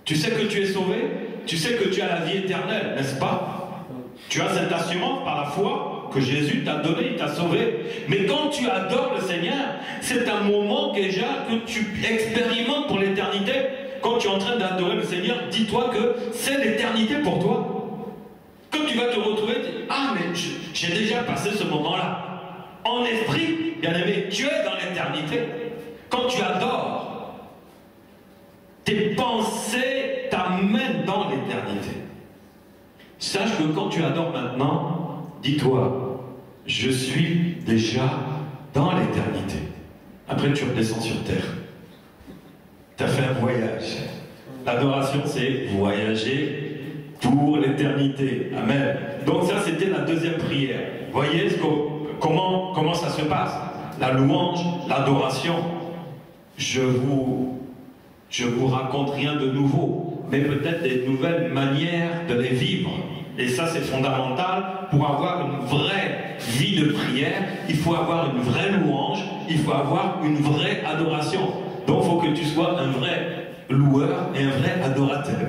Tu sais que tu es sauvé, tu sais que tu as la vie éternelle, n'est-ce pas? Tu as cette assurance par la foi que Jésus t'a donné, il t'a sauvé. Mais quand tu adores le Seigneur, c'est un moment déjà que tu expérimentes pour l'éternité. Quand tu es en train d'adorer le Seigneur, dis-toi que c'est l'éternité pour toi. Quand tu vas te retrouver, ah mais j'ai déjà passé ce moment-là. En esprit, bien aimé, tu es dans l'éternité. Quand tu adores, tes pensées t'amènent dans l'éternité. Sache que quand tu adores maintenant, dis-toi, je suis déjà dans l'éternité. Après tu redescends sur terre. Tu as fait un voyage. L'adoration c'est voyager pour l'éternité. Amen. Donc ça, c'était la deuxième prière. Voyez comment ça se passe. La louange, l'adoration. Je vous raconte rien de nouveau, mais peut-être des nouvelles manières de les vivre. Et ça, c'est fondamental. Pour avoir une vraie vie de prière, il faut avoir une vraie louange, il faut avoir une vraie adoration. Donc, il faut que tu sois un vrai loueur et un vrai adorateur.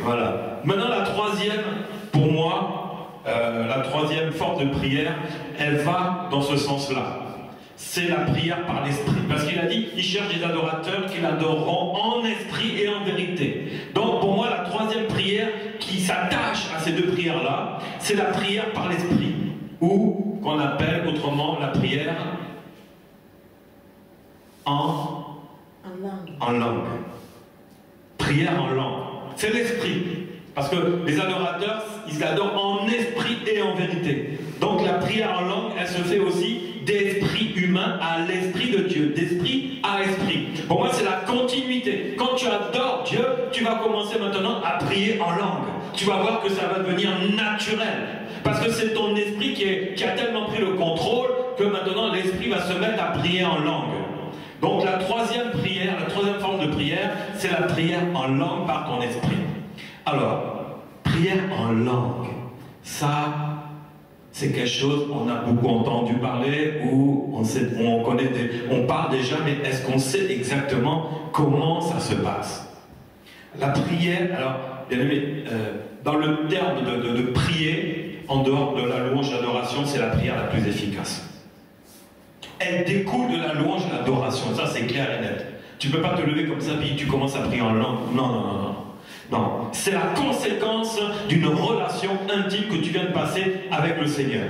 Voilà. Maintenant, la troisième, pour moi, la troisième forme de prière, elle va dans ce sens-là. C'est la prière par l'esprit. Parce qu'il a dit, il cherche des adorateurs qui l'adoreront en esprit et en vérité. Donc, pour moi, la troisième prière qui s'attache à ces deux prières-là, c'est la prière par l'esprit. Ou, qu'on appelle autrement la prière en langue. Prière en langue. c'est l'esprit. Parce que les adorateurs, ils adorent en esprit et en vérité. Donc la prière en langue, elle se fait aussi d'esprit humain à l'esprit de Dieu, d'esprit à esprit. Pour moi, c'est la continuité. Quand tu adores Dieu, tu vas commencer maintenant à prier en langue. Tu vas voir que ça va devenir naturel. Parce que c'est ton esprit qui a tellement pris le contrôle que maintenant l'esprit va se mettre à prier en langue. Donc la troisième prière, la troisième forme de prière, c'est la prière en langue par ton esprit. Alors, prière en langue, ça, c'est quelque chose, on a beaucoup entendu parler, ou on connaît, on parle déjà, mais est-ce qu'on sait exactement comment ça se passe? La prière, alors, bien aimé, dans le terme de prier, en dehors de la louange et de l'adoration, c'est la prière la plus efficace. Elle découle de la louange et de l'adoration, ça c'est clair et net. Tu ne peux pas te lever comme ça, puis tu commences à prier en langue. Non, non, non, non. Non, c'est la conséquence d'une relation intime que tu viens de passer avec le Seigneur.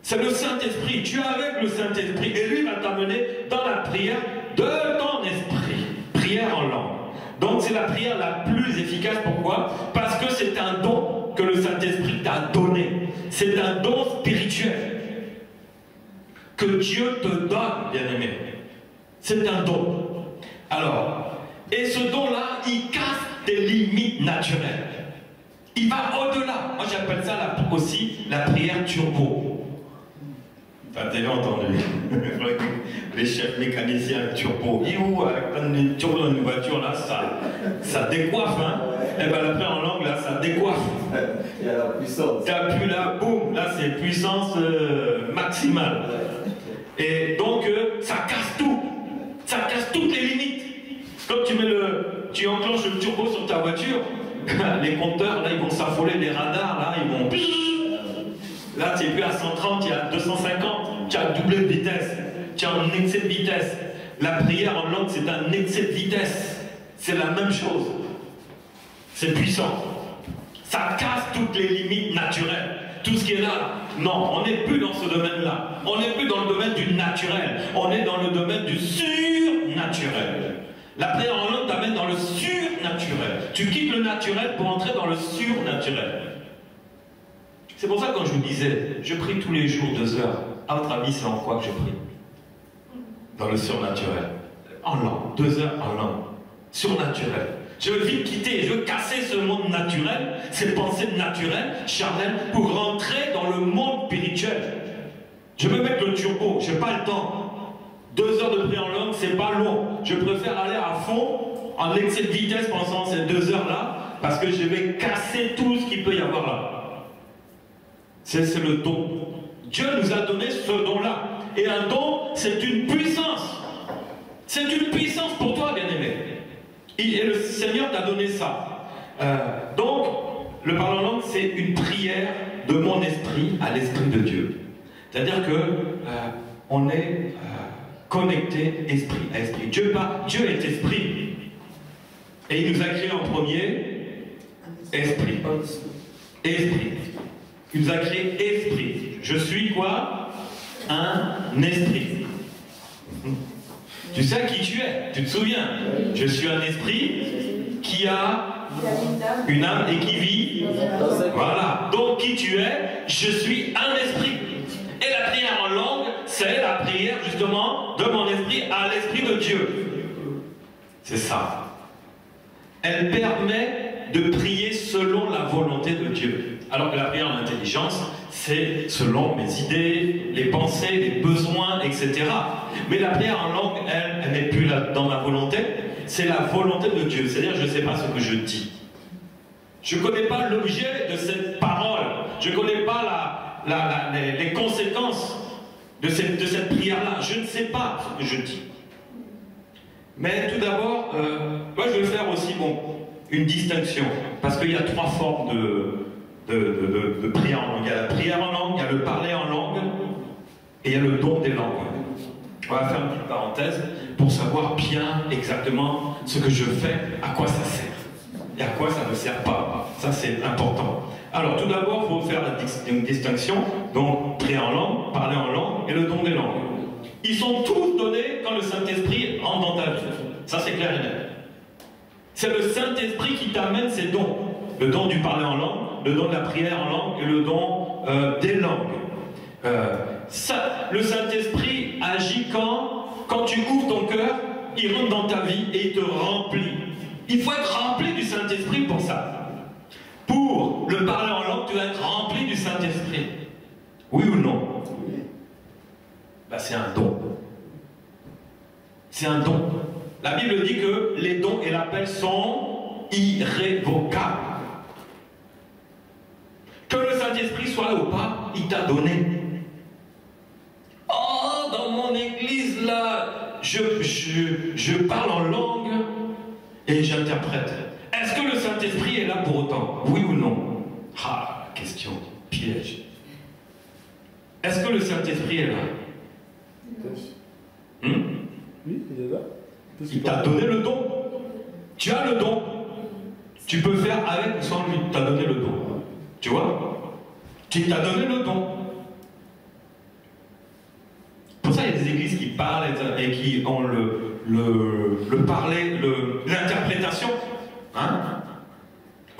C'est le Saint-Esprit, tu es avec le Saint-Esprit, et lui va t'amener dans la prière de ton esprit. Prière en langue. Donc c'est la prière la plus efficace, pourquoi? Parce que c'est un don que le Saint-Esprit t'a donné. C'est un don spirituel que Dieu te donne, bien-aimé. C'est un don. Alors, et ce don-là, il casse tes limites naturelles. Il va au-delà. Moi, j'appelle ça aussi la prière turbo. T'as déjà entendu les chefs mécaniciens turbo. Et où, quand les turbo dans une voiture, là, ça décoiffe. Hein? Et bien, la prière en langue, là, ça décoiffe. Il y a la puissance. T'appuies là, boum, là, c'est puissance maximale. Et donc, ça casse tout. Ça casse toutes les limites. Quand tu enclenches le turbo sur ta voiture, les compteurs, là, ils vont s'affoler, les radars, là, ils vont... Là, tu n'es plus à 130, tu es à 250, tu as doublé de vitesse, tu as un excès de vitesse. La prière en langue, c'est un excès de vitesse. C'est la même chose. C'est puissant. Ça casse toutes les limites naturelles. Tout ce qui est là, non, on n'est plus dans ce domaine-là. On n'est plus dans le domaine du naturel. On est dans le domaine du surnaturel. La prière en langue t'amène dans le surnaturel. Tu quittes le naturel pour entrer dans le surnaturel. C'est pour ça que quand je vous disais, je prie tous les jours 2 heures. À votre avis, c'est en quoi que je prie? Dans le surnaturel. En langue. 2 heures en langue. Surnaturel. Je veux vite quitter, je veux casser ce monde naturel, ces pensées naturelles, charnelles, pour rentrer dans le monde spirituel. Je veux mettre le turbo, je n'ai pas le temps. 2 heures de prière en langue, c'est pas long. Je préfère aller à fond, en excès de vitesse pendant ces 2 heures-là, parce que je vais casser tout ce qu'il peut y avoir là. C'est le don. Dieu nous a donné ce don-là. Et un don, c'est une puissance. C'est une puissance pour toi, bien-aimé. Et le Seigneur t'a donné ça. Donc, le parler en langue, c'est une prière de mon esprit à l'esprit de Dieu. C'est-à-dire que on est connecté esprit à esprit. Dieu est esprit. Et il nous a créé en premier esprit. Esprit. Il nous a créé esprit. Je suis quoi? Un esprit. Tu sais qui tu es, tu te souviens? Je suis un esprit qui a une âme et qui vit. Voilà. Donc qui tu es? Je suis un esprit. Et la prière en langue, c'est la prière justement de mon esprit à l'esprit de Dieu. C'est ça. Elle permet de prier selon la volonté de Dieu. Alors que la prière en intelligence, c'est selon mes idées, les pensées, les besoins, etc. Mais la prière en langue, elle n'est plus là dans ma volonté, c'est la volonté de Dieu. C'est-à-dire, je ne sais pas ce que je dis. Je ne connais pas l'objet de cette parole. Je ne connais pas les conséquences de cette prière-là. Je ne sais pas ce que je dis. Mais tout d'abord, moi je vais faire aussi une distinction. Parce qu'il y a 3 formes de prière en langue. Il y a la prière en langue, il y a le parler en langue, et il y a le don des langues. On va faire une petite parenthèse pour savoir bien exactement ce que je fais, à quoi ça sert, et à quoi ça ne sert pas. Ça c'est important. Alors tout d'abord, il faut faire une distinction, donc prière en langue, parler en langue, et le don des langues. Ils sont tous donnés quand le Saint-Esprit entre dans ta vie. Ça c'est clair et net. C'est le Saint-Esprit qui t'amène ces dons. Le don du parler en langue, le don de la prière en langue et le don des langues. Le Saint-Esprit agit quand tu ouvres ton cœur, il rentre dans ta vie et il te remplit. Il faut être rempli du Saint-Esprit pour ça. Pour le parler en langue, tu dois être rempli du Saint-Esprit. Oui ou non? Ben, c'est un don. C'est un don. La Bible dit que les dons et l'appel sont irrévocables. Que le Saint-Esprit soit là ou pas, il t'a donné. Oh, dans mon église là, je parle en langue et j'interprète. Est-ce que le Saint-Esprit est là pour autant? Oui ou non? Ah, question, piège. Est-ce que le Saint-Esprit est là? Oui, il est là. Il t'a donné le don. Tu as le don. Tu peux faire avec ou sans lui. Tu as donné le don. Tu vois? Tu t'as donné le don. Pour ça, il y a des églises qui parlent et qui ont le parler, l'interprétation. Hein?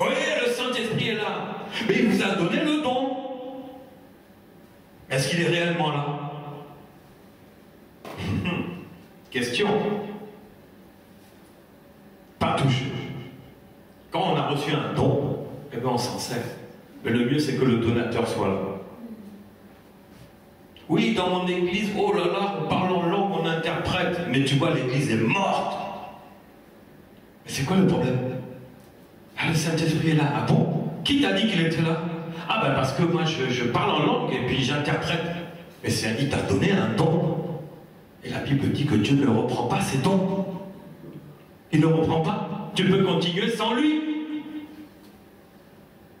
Oui, le Saint-Esprit est là. Mais il vous a donné le don. Est-ce qu'il est réellement là? Question. Pas touché. Quand on a reçu un don, eh bien on s'en sert. Mais le mieux, c'est que le donateur soit là. Oui, dans mon église, oh là là, on parle en langue, on interprète. Mais tu vois, l'église est morte. Mais c'est quoi le problème? Ah, le Saint-Esprit est là. Ah bon? Qui t'a dit qu'il était là? Ah ben parce que moi, je parle en langue et puis j'interprète. Mais il t'a donné un don. Et la Bible dit que Dieu ne reprend pas ses dons. Il ne reprend pas. Tu peux continuer sans lui.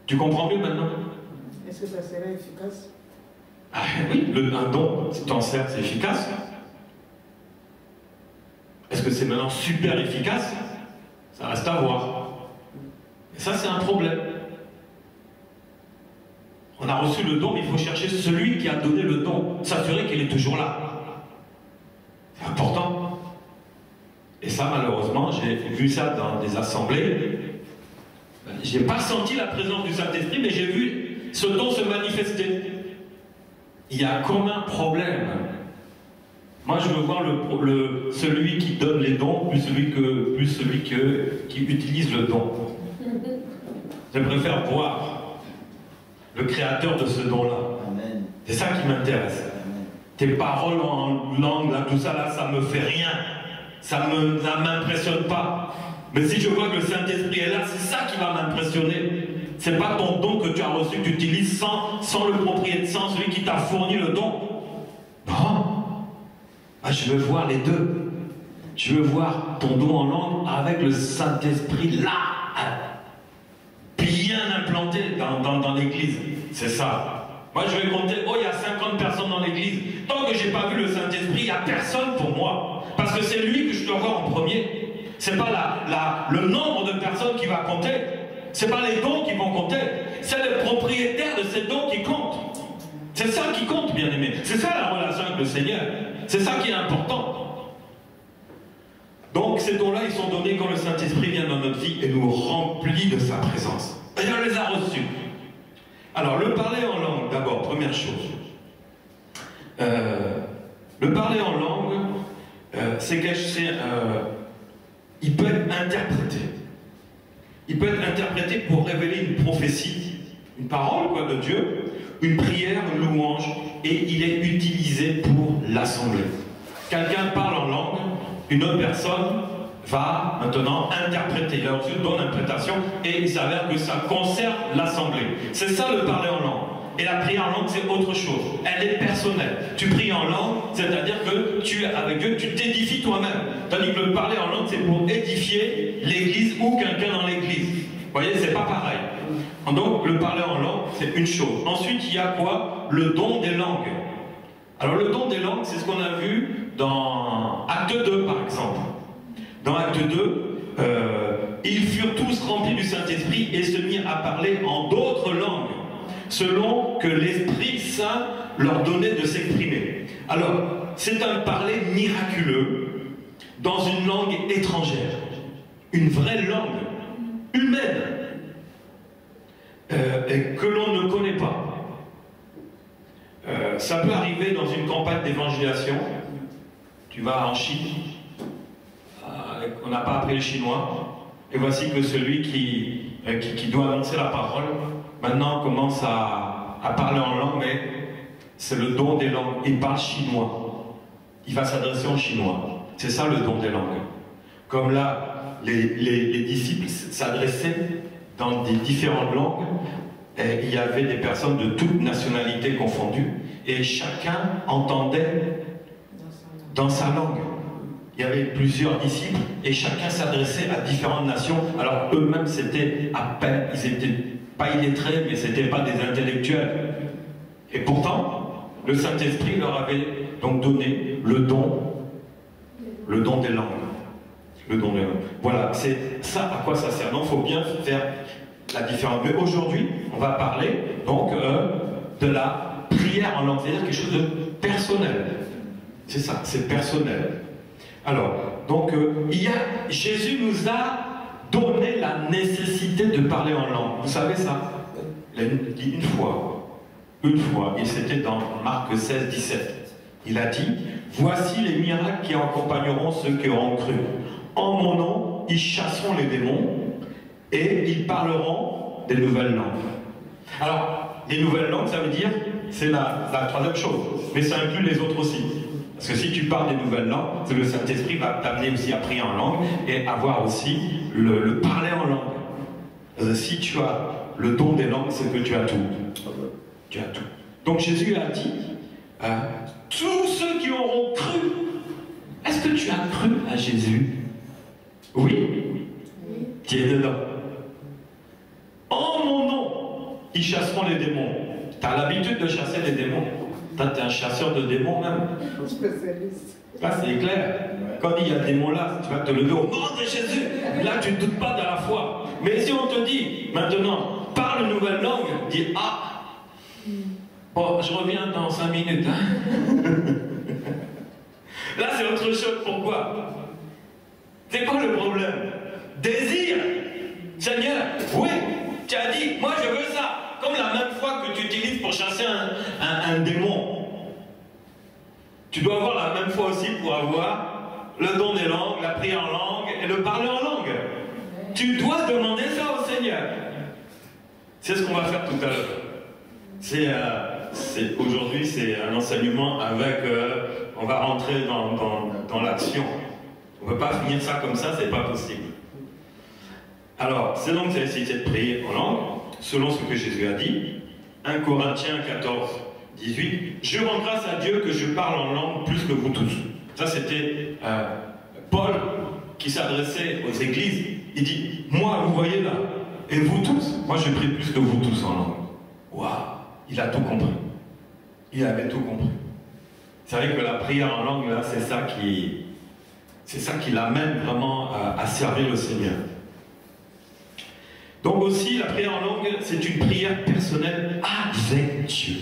Tu comprends mieux maintenant? Est-ce que ça serait efficace? Ah oui, un don, si tu t'en sers, c'est efficace. Est-ce que c'est maintenant super efficace? Ça reste à voir. Et ça, c'est un problème. On a reçu le don, mais il faut chercher celui qui a donné le don. S'assurer qu'il est toujours là. C'est important. Et ça, malheureusement, j'ai vu ça dans des assemblées. J'ai pas senti la présence du Saint-Esprit, mais j'ai vu ce don se manifester. Il y a comme un problème. Moi, je veux voir celui qui donne les dons, plus celui qui utilise le don. Je préfère voir le créateur de ce don-là. C'est ça qui m'intéresse. Tes paroles en langue, là, tout ça, là, ça me fait rien. Ça m'impressionne pas. Mais si je vois que le Saint-Esprit est là, c'est ça qui va m'impressionner. C'est pas ton don que tu as reçu, que tu utilises sans le propriétaire, sans celui qui t'a fourni le don. Non. Ah, je veux voir les deux. Je veux voir ton don en langue avec le Saint-Esprit là, bien implanté dans l'église. C'est ça. Moi, je vais compter, oh, il y a 50 personnes dans l'église. Tant que j'ai pas vu le Saint-Esprit, il n'y a personne pour moi. Parce que c'est lui que je dois voir en premier. C'est pas le nombre de personnes qui va compter. C'est pas les dons qui vont compter. C'est le propriétaire de ces dons qui compte. C'est ça qui compte, bien aimé. C'est ça la relation avec le Seigneur. C'est ça qui est important. Donc, ces dons-là, ils sont donnés quand le Saint-Esprit vient dans notre vie et nous remplit de sa présence. Et on les a reçus. Alors, le parler en langue, d'abord, première chose. Le parler en langue, il peut être interprété. Il peut être interprété pour révéler une prophétie, une parole quoi, de Dieu, une prière, une louange, et il est utilisé pour l'assemblée. Quelqu'un parle en langue, une autre personne va maintenant interpréter. Il a reçu une bonne interprétation et il s'avère que ça concerne l'assemblée. C'est ça le parler en langue. Et la prière en langue, c'est autre chose. Elle est personnelle. Tu pries en langue, c'est-à-dire que tu, avec Dieu, tu t'édifies toi-même. Tandis que le parler en langue, c'est pour édifier l'église ou quelqu'un dans l'église. Vous voyez, c'est pas pareil. Donc, le parler en langue, c'est une chose. Ensuite, il y a quoi? Le don des langues. Alors, le don des langues, c'est ce qu'on a vu dans Acte 2, par exemple. Dans Acte 2, ils furent tous remplis du Saint-Esprit et se mirent à parler en d'autres langues, selon que l'Esprit Saint leur donnait de s'exprimer. Alors, c'est un parler miraculeux dans une langue étrangère. une vraie langue humaine et que l'on ne connaît pas. Ça peut arriver dans une campagne d'évangélisation. Tu vas en Chine, on n'a pas appris le chinois, et voici que celui qui doit annoncer la parole, maintenant commence à parler en langue, mais c'est le don des langues. Il parle chinois. Il va s'adresser en chinois. C'est ça le don des langues. Comme là, les disciples s'adressaient dans des différentes langues, et il y avait des personnes de toutes nationalités confondues, et chacun entendait dans sa langue. Il y avait plusieurs disciples, et chacun s'adressait à différentes nations. Alors eux-mêmes, c'était à peine, ils n'étaient pas illettrés, mais c'était pas des intellectuels. Et pourtant, le Saint-Esprit leur avait donc donné le don des langues. Le don des langues. Voilà, c'est ça à quoi ça sert. Donc il faut bien faire la différence. Mais aujourd'hui, on va parler donc de la prière en langue, c'est-à-dire quelque chose de personnel. C'est ça, c'est personnel. Alors, donc, Jésus nous a donné la nécessité de parler en langue. Vous savez ça? Une fois, et c'était dans Marc 16, 17. Il a dit, voici les miracles qui accompagneront ceux qui auront cru. En mon nom, ils chasseront les démons et ils parleront des nouvelles langues. Alors, les nouvelles langues, ça veut dire, c'est la troisième chose, mais ça inclut les autres aussi. Parce que si tu parles des nouvelles langues, le Saint-Esprit va t'amener aussi à prier en langue et avoir aussi le parler en langue. Si tu as le don des langues, c'est que tu as tout. Tu as tout. Donc Jésus a dit, tous ceux qui auront cru, est-ce que tu as cru à Jésus? Oui. Tu es dedans. En mon nom, ils chasseront les démons. Tu as l'habitude de chasser les démons. Toi, tu es un chasseur de démons même. Spécialiste. Là, c'est clair. Quand il y a des démons là, tu vas te lever au nom de Jésus. Là, tu ne doutes pas de la foi. Mais si on te dit, maintenant, parle une nouvelle langue, dis, bon, je reviens dans 5 minutes. Hein. Là, c'est autre chose. Pourquoi? C'est quoi le problème? Désir. Seigneur, oui, tu as dit, moi je veux ça. Comme la même foi que tu utilises pour chasser un démon. Tu dois avoir la même foi aussi pour avoir le don des langues, la prière en langue et le parler en langue. Tu dois demander ça au Seigneur. C'est ce qu'on va faire tout à l'heure. Aujourd'hui, c'est un enseignement avec... on va rentrer dans l'action. On ne peut pas finir ça comme ça, c'est pas possible. Alors, c'est donc essayer de prier en langue, selon ce que Jésus a dit. 1 Corinthiens 14, 18. Je rends grâce à Dieu que je parle en langue plus que vous tous. Ça, c'était Paul qui s'adressait aux églises. Il dit, moi, vous voyez là, et vous tous, moi je prie plus que vous tous en langue. Waouh, il a tout compris. Il avait tout compris. C'est vrai que la prière en langue, là, c'est ça qui l'amène vraiment à servir le Seigneur. Donc aussi, la prière en langue, c'est une prière personnelle avec Dieu.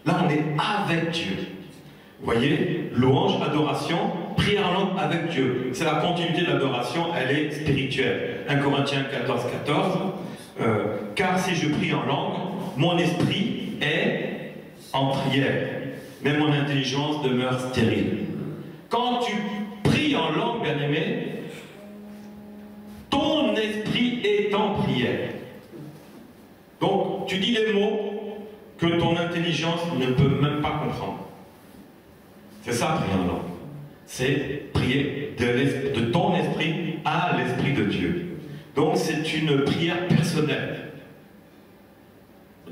Là, on est avec Dieu. Vous voyez, louange, adoration, prière en langue avec Dieu. C'est la continuité de l'adoration, elle est spirituelle. 1 Corinthiens 14, 14. Car si je prie en langue, mon esprit est en prière, mais mon intelligence demeure stérile. Quand tu pries en langue, bien-aimé, ton esprit est en prière. Donc, tu dis des mots que ton intelligence ne peut même pas comprendre. C'est ça, prier en langue. C'est prier de ton esprit à l'esprit de Dieu. Donc, c'est une prière personnelle.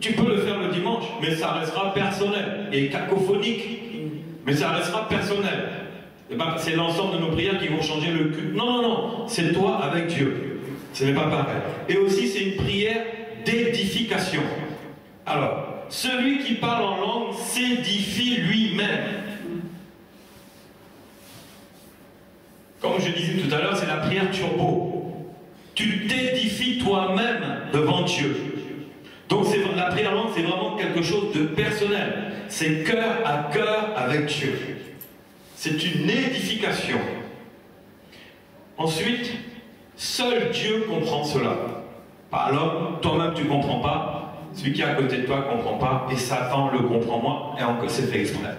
Tu peux le faire le dimanche, mais ça restera personnel et cacophonique. Mais ça restera personnel. C'est l'ensemble de nos prières qui vont changer le culte. Non, non, non. C'est toi avec Dieu. Ce n'est pas pareil. Et aussi, c'est une prière d'édification. Alors, celui qui parle en langue s'édifie lui-même. Comme je disais tout à l'heure, c'est la prière turbo. Tu t'édifies toi-même devant Dieu. Donc la prière en langue, c'est vraiment quelque chose de personnel. C'est cœur à cœur avec Dieu. C'est une édification. Ensuite, Seul Dieu comprend cela. Pas l'homme, toi-même tu ne comprends pas, celui qui est à côté de toi ne comprend pas, et Satan le comprend moins, et encore c'est fait exprès.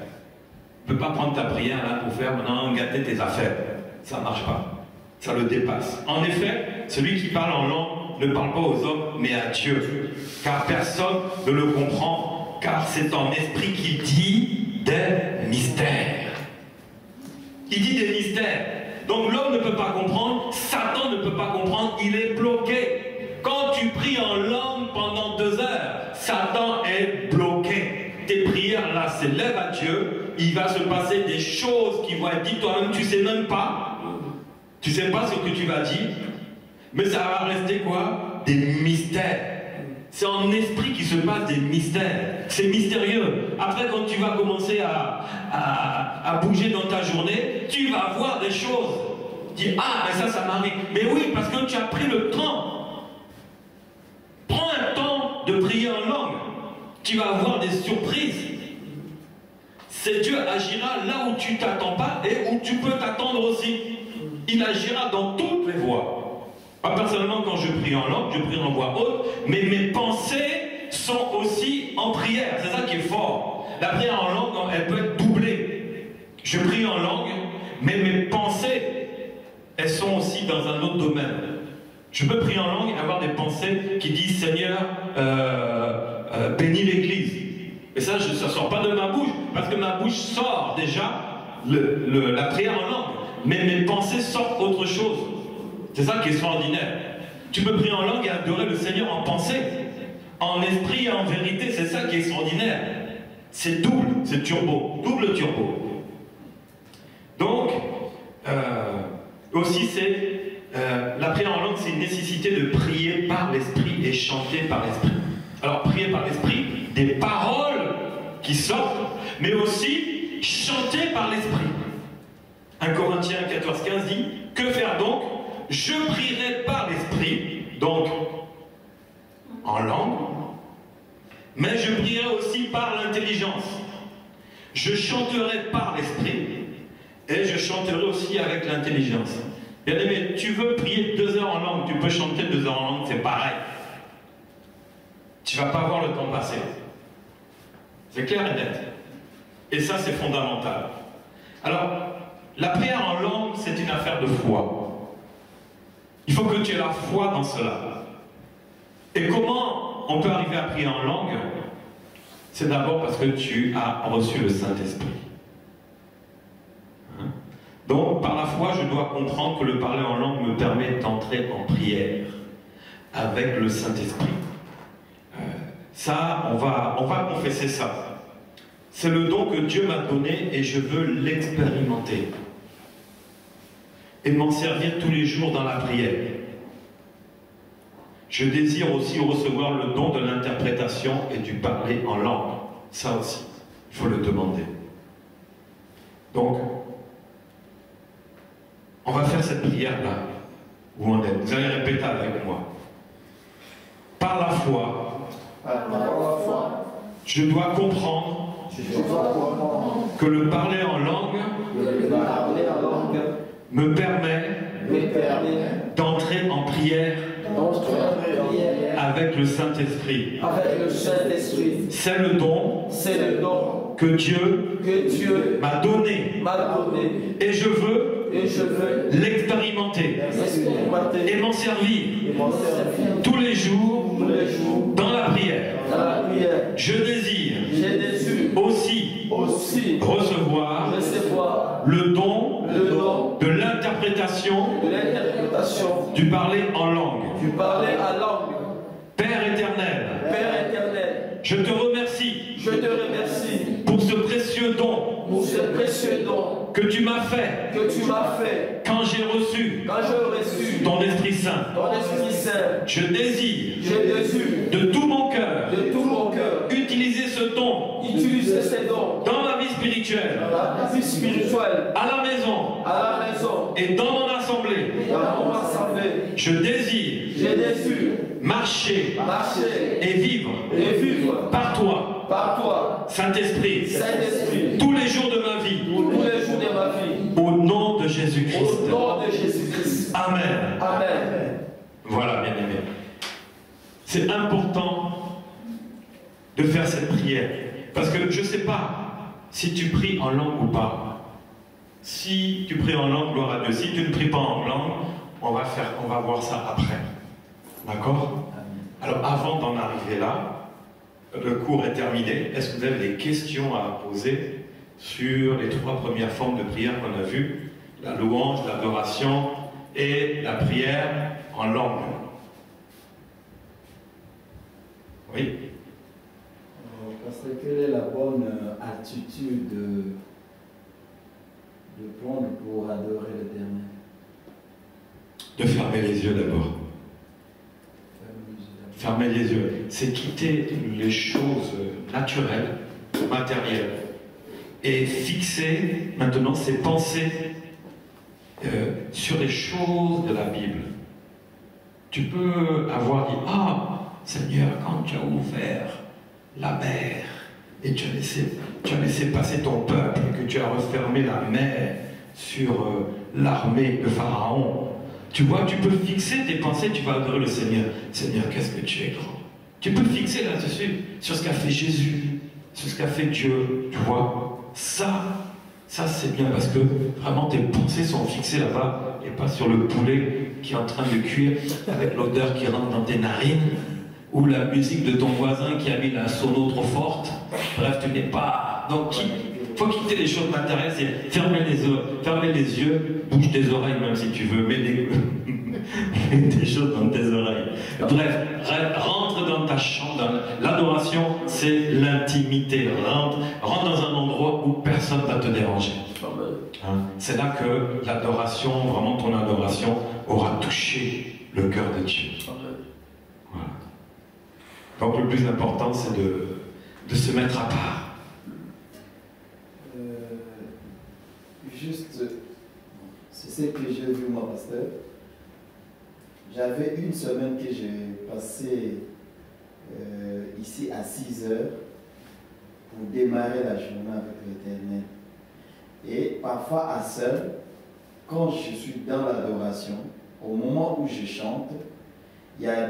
Tu ne peux pas prendre ta prière là pour faire maintenant gâter tes affaires. Ça ne marche pas. Ça le dépasse. En effet, celui qui parle en langue ne parle pas aux hommes, mais à Dieu. Car personne ne le comprend, car c'est en esprit qu'il dit des mystères. Il dit des mystères. Donc l'homme ne peut pas comprendre, Satan ne peut pas comprendre, il est bloqué. Quand tu pries en langue pendant 2 heures, Satan est bloqué. Tes prières là s'élèvent à Dieu, il va se passer des choses qui vont être dites, toi-même tu ne sais même pas. Tu ne sais pas ce que tu vas dire, mais ça va rester quoi? Des mystères. C'est en esprit qu'il se passe des mystères. C'est mystérieux. Après, quand tu vas commencer à bouger dans ta journée, tu vas voir des choses. Tu dis, ah, mais ça m'arrive. Mais oui, parce que tu as pris le temps. Prends un temps de prier en langue. Tu vas avoir des surprises. C'est Dieu agira là où tu ne t'attends pas et où tu peux t'attendre aussi. Il agira dans toutes les voies. Pas personnellement, quand je prie en langue, je prie en voix haute, mais mes pensées sont aussi en prière. C'est ça qui est fort. La prière en langue, elle peut être doublée. Je prie en langue, mais mes pensées, elles sont aussi dans un autre domaine. Je peux prier en langue et avoir des pensées qui disent Seigneur, bénis l'Église. Et ça, ça ne sort pas de ma bouche, parce que ma bouche sort déjà la prière en langue. Mais mes pensées sortent autre chose. C'est ça qui est extraordinaire. Tu peux prier en langue et adorer le Seigneur en pensée, en esprit et en vérité. C'est ça qui est extraordinaire. C'est double, c'est turbo, double turbo. Donc, aussi c'est la prière en langue, c'est une nécessité de prier par l'esprit et chanter par l'esprit. Alors, prier par l'esprit, des paroles qui sortent, mais aussi chanter par l'esprit. 1 Corinthiens 14-15 dit, que faire donc? Je prierai par l'esprit, donc en langue, mais je prierai aussi par l'intelligence. Je chanterai par l'esprit et je chanterai aussi avec l'intelligence. Bien aimé, tu veux prier 2 heures en langue, tu peux chanter 2 heures en langue, c'est pareil. Tu ne vas pas voir le temps passer. C'est clair et net. Et ça, c'est fondamental. Alors, la prière en langue, c'est une affaire de foi. Il faut que tu aies la foi dans cela. Et comment on peut arriver à prier en langue? C'est d'abord parce que tu as reçu le Saint-Esprit. Donc, par la foi, je dois comprendre que le parler en langue me permet d'entrer en prière avec le Saint-Esprit. Ça, on va confesser ça. C'est le don que Dieu m'a donné et je veux l'expérimenter. Et m'en servir tous les jours dans la prière. Je désire aussi recevoir le don de l'interprétation et du parler en langue. Ça aussi, il faut le demander. Donc, on va faire cette prière-là, où on est. Vous allez répéter avec moi. Par la foi, je dois comprendre que le parler en langue me permet d'entrer en prière avec le Saint-Esprit. C'est le don que Dieu m'a donné. Et je veux l'expérimenter et m'en servir tous les jours dans la prière. Je désire aussi recevoir le don de l'interprétation du parler en langue. Père éternel, je te remercie pour ce précieux don que tu m'as fait quand j'ai reçu ton Esprit Saint. Je désire de tout mon cœur utiliser ce don dans ma vie spirituelle, à la maison et dans mon assemblée. Je désire marcher et vivre par toi, Saint-Esprit, tous les jours de ma vie, au nom de Jésus-Christ. Amen. Amen. Voilà, bien aimé. C'est important de faire cette prière. Parce que je ne sais pas si tu pries en langue ou pas. Si tu pries en langue, gloire à Dieu. Si tu ne pries pas en langue, on va voir ça après. D'accord? Alors avant d'en arriver là, le cours est terminé. Est-ce que vous avez des questions à poser sur les 3 premières formes de prière qu'on a vues? La louange, l'adoration et la prière en langue. Oui. Parce que quelle est la bonne attitude de prendre pour adorer l'Éternel? De fermer les yeux d'abord. Fermer les yeux. C'est quitter les choses naturelles, matérielles, et fixer maintenant ses pensées sur les choses de la Bible. Tu peux avoir dit, ah, Seigneur, quand tu as ouvert la mer et tu as laissé passer ton peuple et que tu as refermé la mer sur l'armée de Pharaon, tu vois, tu peux fixer tes pensées, tu vas adorer le Seigneur. Seigneur, qu'est-ce que tu es grand. Tu peux fixer là-dessus, sur ce qu'a fait Jésus, sur ce qu'a fait Dieu, tu vois. Ça c'est bien parce que vraiment tes pensées sont fixées là-bas et pas sur le poulet qui est en train de cuire avec l'odeur qui rentre dans tes narines ou la musique de ton voisin qui a mis la sono trop forte. Bref, tu n'es pas... Donc, il faut quitter les choses matérielles, c'est fermer les yeux, bouge tes oreilles même si tu veux, mets des choses dans tes oreilles. Bref, rentre dans ta chambre. L'adoration, c'est l'intimité. Rentre dans un endroit où personne ne va te déranger. Hein? C'est là que l'adoration, vraiment ton adoration, aura touché le cœur de Dieu. Voilà. Donc le plus important, c'est de se mettre à part. Juste, c'est ce que j'ai vu moi, pasteur. J'avais une semaine que j'ai passé ici à 6 heures pour démarrer la journée avec l'Éternel. Et parfois à seul, quand je suis dans l'adoration, au moment où je chante, il y a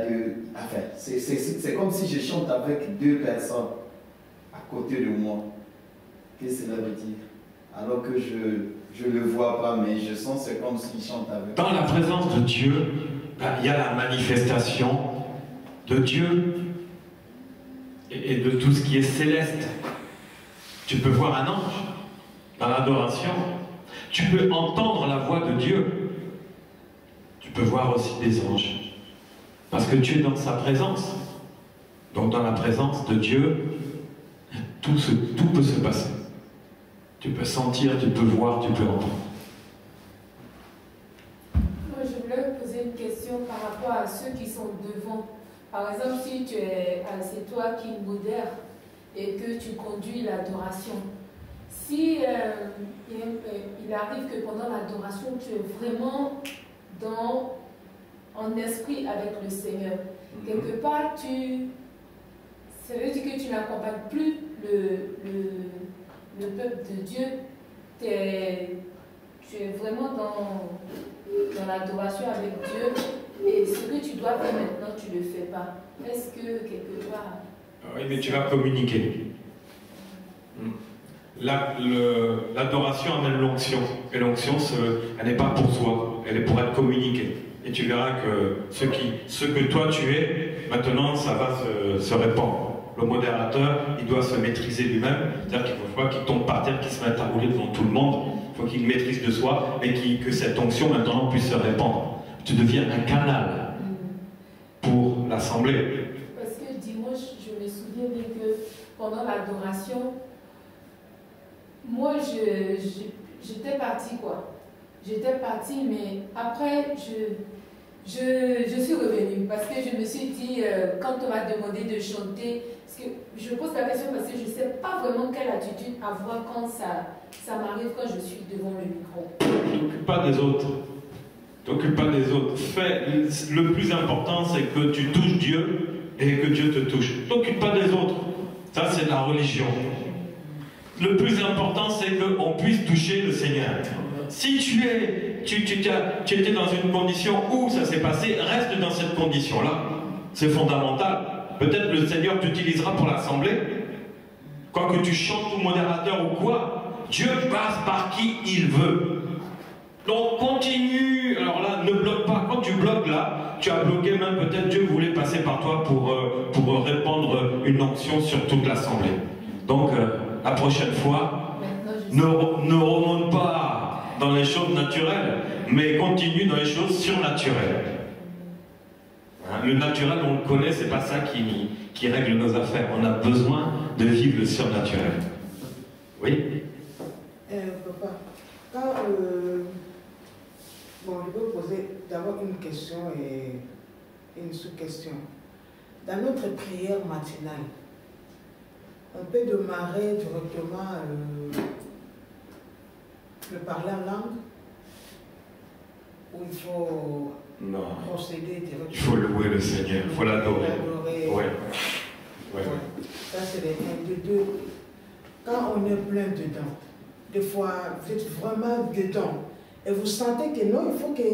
enfin, c'est comme si je chante avec 2 personnes à côté de moi. Qu'est-ce que cela veut dire? Alors que je ne le vois pas, mais je sens c'est comme s'il chante avec. Dans la présence de Dieu, il y a la manifestation de Dieu et de tout ce qui est céleste. Tu peux voir un ange dans l'adoration. Tu peux entendre la voix de Dieu. Tu peux voir aussi des anges. Parce que tu es dans sa présence. Donc dans la présence de Dieu, tout peut se passer. Tu peux sentir, tu peux voir, tu peux entendre. Moi, je voulais poser une question par rapport à ceux qui sont devant. Par exemple, si c'est toi qui modères et que tu conduis l'adoration, si il arrive que pendant l'adoration, tu es vraiment en esprit avec le Seigneur, quelque part, ça veut dire que tu n'accompagnes plus le peuple de Dieu, tu es vraiment dans l'adoration avec Dieu, et ce que tu dois faire maintenant, tu ne le fais pas. Est-ce que quelque part... Oui, mais tu vas communiquer. L'adoration amène l'onction, et l'onction, elle n'est pas pour soi, elle est pour être communiquée. Et tu verras que ce que toi tu es, maintenant, ça va se répandre. Le modérateur, il doit se maîtriser lui-même, c'est-à-dire qu'il ne faut pas qu'il tombe par terre, qu'il se mette à rouler devant tout le monde, il faut qu'il maîtrise de soi et que cette onction maintenant puisse se répandre. Tu deviens un canal pour l'assemblée. Parce que dimanche, je me souviens bien que pendant l'adoration, moi j'étais partie quoi. J'étais partie, mais après je suis revenue parce que je me suis dit, quand on m'a demandé de chanter, parce que je pose la question parce que je ne sais pas vraiment quelle attitude avoir quand ça m'arrive quand je suis devant le micro. T'occupe pas des autres. T'occupe pas des autres. Le plus important, c'est que tu touches Dieu et que Dieu te touche. T'occupe pas des autres. Ça, c'est la religion. Le plus important, c'est qu'on puisse toucher le Seigneur. Si tu étais dans une condition où ça s'est passé, reste dans cette condition-là. C'est fondamental. Peut-être le Seigneur t'utilisera pour l'assemblée. Quoi que tu chantes ou modérateur ou quoi, Dieu passe par qui il veut. Donc continue. Alors là, ne bloque pas. Quand tu bloques là, tu as bloqué même peut-être Dieu voulait passer par toi pour répandre une onction sur toute l'assemblée. Donc la prochaine fois, ne remonte pas dans les choses naturelles, mais continue dans les choses surnaturelles. Hein, le naturel, on le connaît, c'est pas ça qui règle nos affaires. On a besoin de vivre le surnaturel. Oui? Papa, quand bon, je peux poser d'abord une question et une sous-question. Dans notre prière matinale, on peut démarrer directement le parler en langue ou il faut procéder directement? Il faut louer le Seigneur, il faut l'adorer. Ouais. Ça c'est les 1, 2, 2. Quand on est plein dedans, des fois vous êtes vraiment dedans et vous sentez que non, il faut que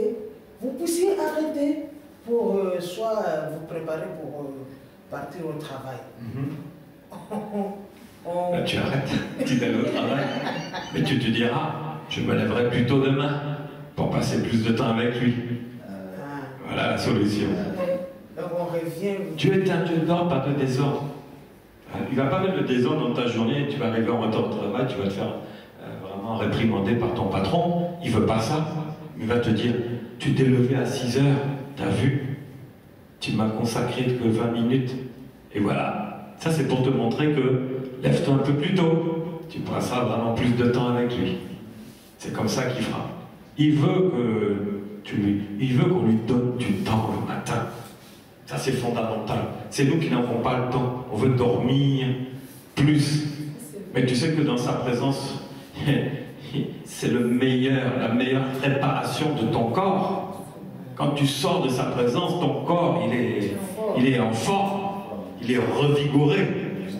vous puissiez arrêter pour soit vous préparer pour partir au travail. Là, tu arrêtes, tu vas au travail, mais tu te diras, je me lèverai plus tôt demain pour passer plus de temps avec lui. Voilà la solution. Donc on revient. Dieu est un Dieu d'ordre, pas de désordre. Il ne va pas mettre le désordre dans ta journée, tu vas arriver en retard au travail, tu vas te faire vraiment réprimander par ton patron. Il ne veut pas ça. Il va te dire, tu t'es levé à 6 heures, tu as vu, tu m'as consacré que 20 minutes, et voilà. Ça, c'est pour te montrer que lève-toi un peu plus tôt. Tu passeras vraiment plus de temps avec lui. C'est comme ça qu'il fera. Il veut qu'on lui donne du temps le matin. Ça, c'est fondamental. C'est nous qui n'avons pas le temps. On veut dormir plus. Mais tu sais que dans sa présence, c'est la meilleure préparation de ton corps. Quand tu sors de sa présence, ton corps, il est en forme. Il est revigoré,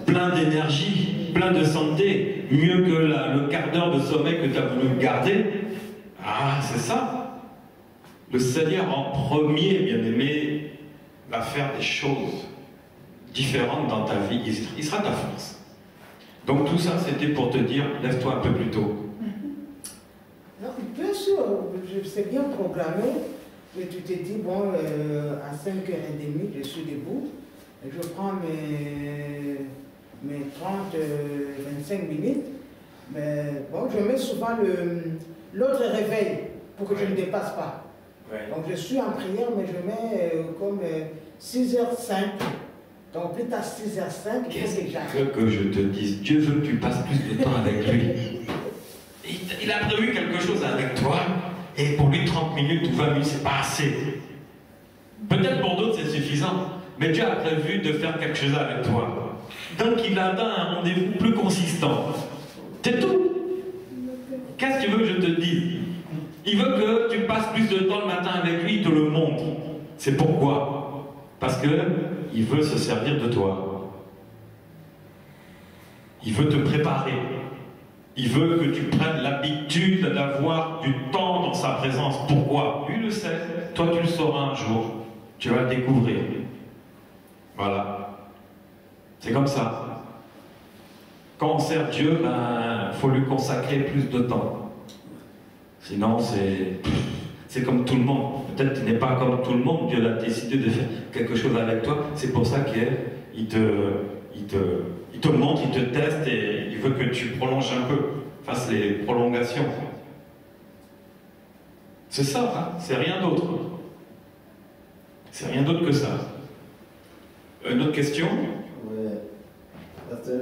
plein d'énergie, plein de santé, mieux que le quart d'heure de sommeil que tu as voulu garder. Ah, c'est ça. Le Seigneur en premier, bien-aimé, va faire des choses différentes dans ta vie. Il sera ta force. Donc tout ça, c'était pour te dire, lève-toi un peu plus tôt. Non, bien sûr, je sais bien programmé, mais tu t'es dit, bon, à 5h30, je suis debout. Je prends mes 30-25 minutes, mais bon, je mets souvent l'autre réveil pour que je ne dépasse pas. Ouais. Donc je suis en prière, mais je mets comme 6h05. Donc plus tard 6h05, qu'est-ce que je te dise? Dieu veut que tu passes plus de temps avec lui. Il a prévu quelque chose avec toi, et pour lui 30 minutes ou 20 minutes, c'est pas assez. Peut-être pour d'autres c'est suffisant. Mais Dieu a prévu de faire quelque chose avec toi. Donc il attend un rendez-vous plus consistant. C'est tout. Qu'est-ce que tu veux que je te dise? Il veut que tu passes plus de temps le matin avec lui, il te le montre. C'est pourquoi? Parce qu'il veut se servir de toi. Il veut te préparer. Il veut que tu prennes l'habitude d'avoir du temps dans sa présence. Pourquoi? Lui le sait. Toi tu le sauras un jour. Tu vas le découvrir. Voilà. C'est comme ça. Quand on sert Dieu, il faut lui consacrer plus de temps. Sinon, c'est comme tout le monde. Peut-être que tu n'es pas comme tout le monde. Dieu a décidé de faire quelque chose avec toi. C'est pour ça qu'il te montre, il te teste et il veut que tu prolonges un peu. Fasses les prolongations. C'est ça, hein? C'est rien d'autre. C'est rien d'autre que ça. Une autre question? Oui. Pasteur,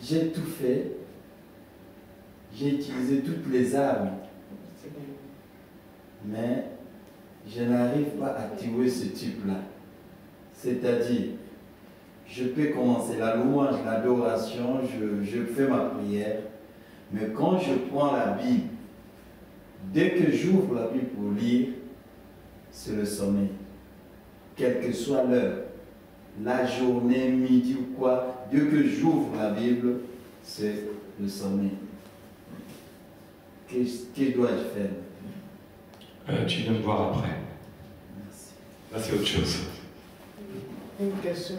j'ai tout fait. J'ai utilisé toutes les armes. Mais je n'arrive pas à tuer ce type-là. C'est-à-dire, je peux commencer la louange, l'adoration, je fais ma prière. Mais quand je prends la Bible, dès que j'ouvre la Bible pour lire, c'est le sommeil. Quelle que soit l'heure. La journée, midi ou quoi, dès que j'ouvre la Bible, c'est le sommet. Que dois-je faire? Tu viens me voir après. Merci. Là, c'est autre chose. Une question.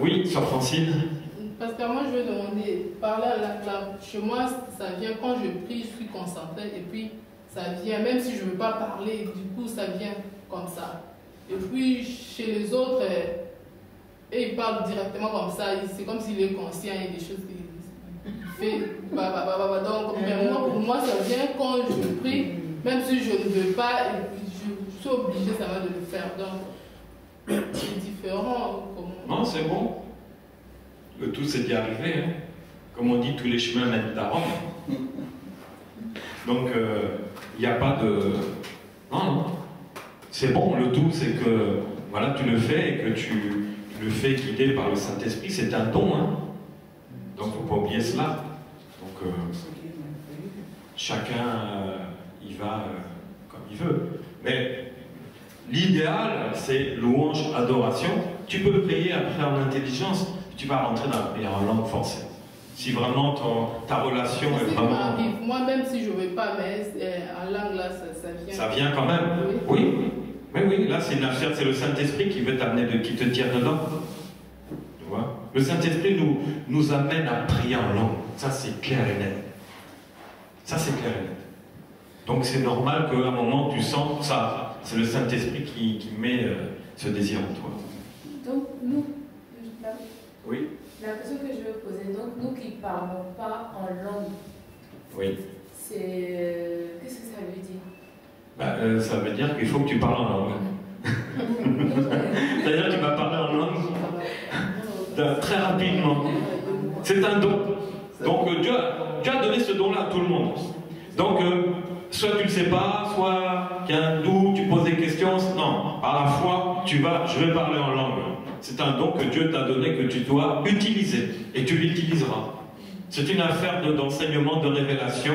Oui, Sœur Francine. Parce que moi, je vais demander, parler à la chez moi, ça vient quand je prie, je suis concentrée, et puis ça vient, même si je ne veux pas parler, du coup, ça vient comme ça. Et puis, chez les autres, et ils parlent directement comme ça, c'est comme s'il est conscient, il y a des choses qu'il fait, donc, mais moi, pour moi, ça vient quand je prie, même si je ne veux pas, et puis je suis obligée, ça va de le faire, donc, c'est différent. Non, c'est bon. Le tout, c'est d'y arriver. Hein. Comme on dit, tous les chemins mènent à Rome. Donc, il n'y a pas de... Non, non. C'est bon, le tout, c'est que voilà, tu le fais et que tu le fais guider par le Saint-Esprit. C'est un don. Hein. Donc, il ne faut pas oublier cela. Donc, chacun y va comme il veut. Mais l'idéal, c'est louange, adoration. Tu peux prier après en intelligence. Tu vas rentrer dans la prière en langue forcément. Si vraiment ta relation est vraiment... Moi, même si je ne veux pas, mais en langue, là, ça vient. Ça vient quand même. Oui. Mais oui, là, c'est une affaire, c'est le Saint-Esprit qui veut t'amener, qui te tire dedans. Tu vois? Le Saint-Esprit nous amène à prier en langue. Ça, c'est clair et net. Ça, c'est clair et net. Donc, c'est normal qu'à un moment, tu sens ça. C'est le Saint-Esprit qui met ce désir en toi. Donc, nous... Oui. La question que je vais poser, donc nous qui ne parlons pas en langue, oui. C'est... Qu'est-ce que ça veut dire? Ça veut dire qu'il faut que tu parles en langue. C'est-à-dire que tu vas parler en langue très rapidement. C'est un don. Donc Dieu a donné ce don-là à tout le monde. Donc, soit tu ne le sais pas, soit il y a un doute, tu poses des questions. Non, par la foi, je vais parler en langue. C'est un don que Dieu t'a donné, que tu dois utiliser. Et tu l'utiliseras. C'est une affaire d'enseignement, de révélation,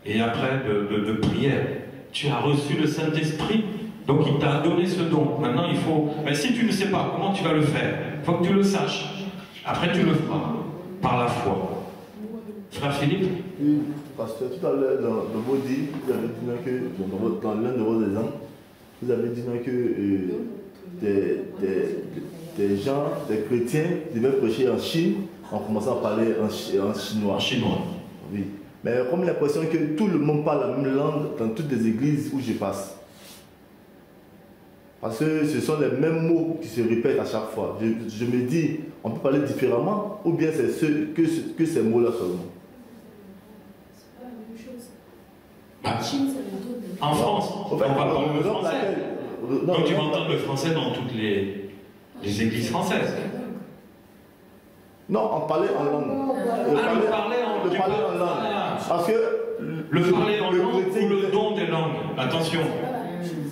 et après de prière. Tu as reçu le Saint-Esprit, donc il t'a donné ce don. Maintenant, il faut... Mais si tu ne sais pas, comment tu vas le faire? Il faut que tu le saches. Après, tu le feras, par la foi. Frère Philippe? Oui, parce que tout à l'heure, dans vos dits, vous avez dit que, dans l'un de vos exemples, vous avez dit que des gens, des chrétiens devaient prêcher en Chine en commençant à parler en chinois. En chinois. Oui. Mais comme l'impression que tout le monde parle la même langue dans toutes les églises où je passe. Parce que ce sont les mêmes mots qui se répètent à chaque fois. Je me dis, on peut parler différemment, ou bien c'est que ces mots-là seulement. C'est pas la même chose. Bah, En Chine, c'est le dos de... En France, on va parler le français. Non, donc tu vas entendre le français dans toutes les églises françaises. Non, on parlait en langue. Le parler en langue. Parce que le parler en langue ou le don des langues. Attention.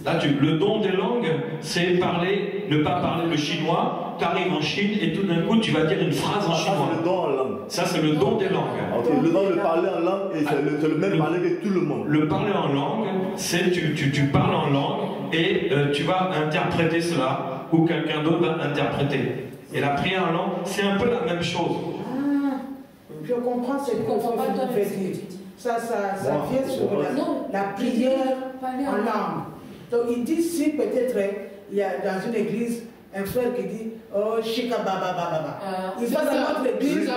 Là, le don des langues, c'est parler, ne pas parler le chinois. Tu arrives en Chine et tout d'un coup, tu vas dire une phrase en chinois. Ça, c'est le don en langue. Ça, c'est le don des langues. Okay. Le don de parler en langue, et c'est le même parler que tout le monde. Le parler en langue, c'est tu parles en langue et tu vas interpréter cela ou quelqu'un d'autre va interpréter. Et la prière en langue, c'est un peu la même chose. Je comprends ce que vous faites dire. Ça vient sur la prière en langue. Donc il dit si peut-être il y a dans une église un frère qui dit oh Shika Baba Baba. Il va dans notre église,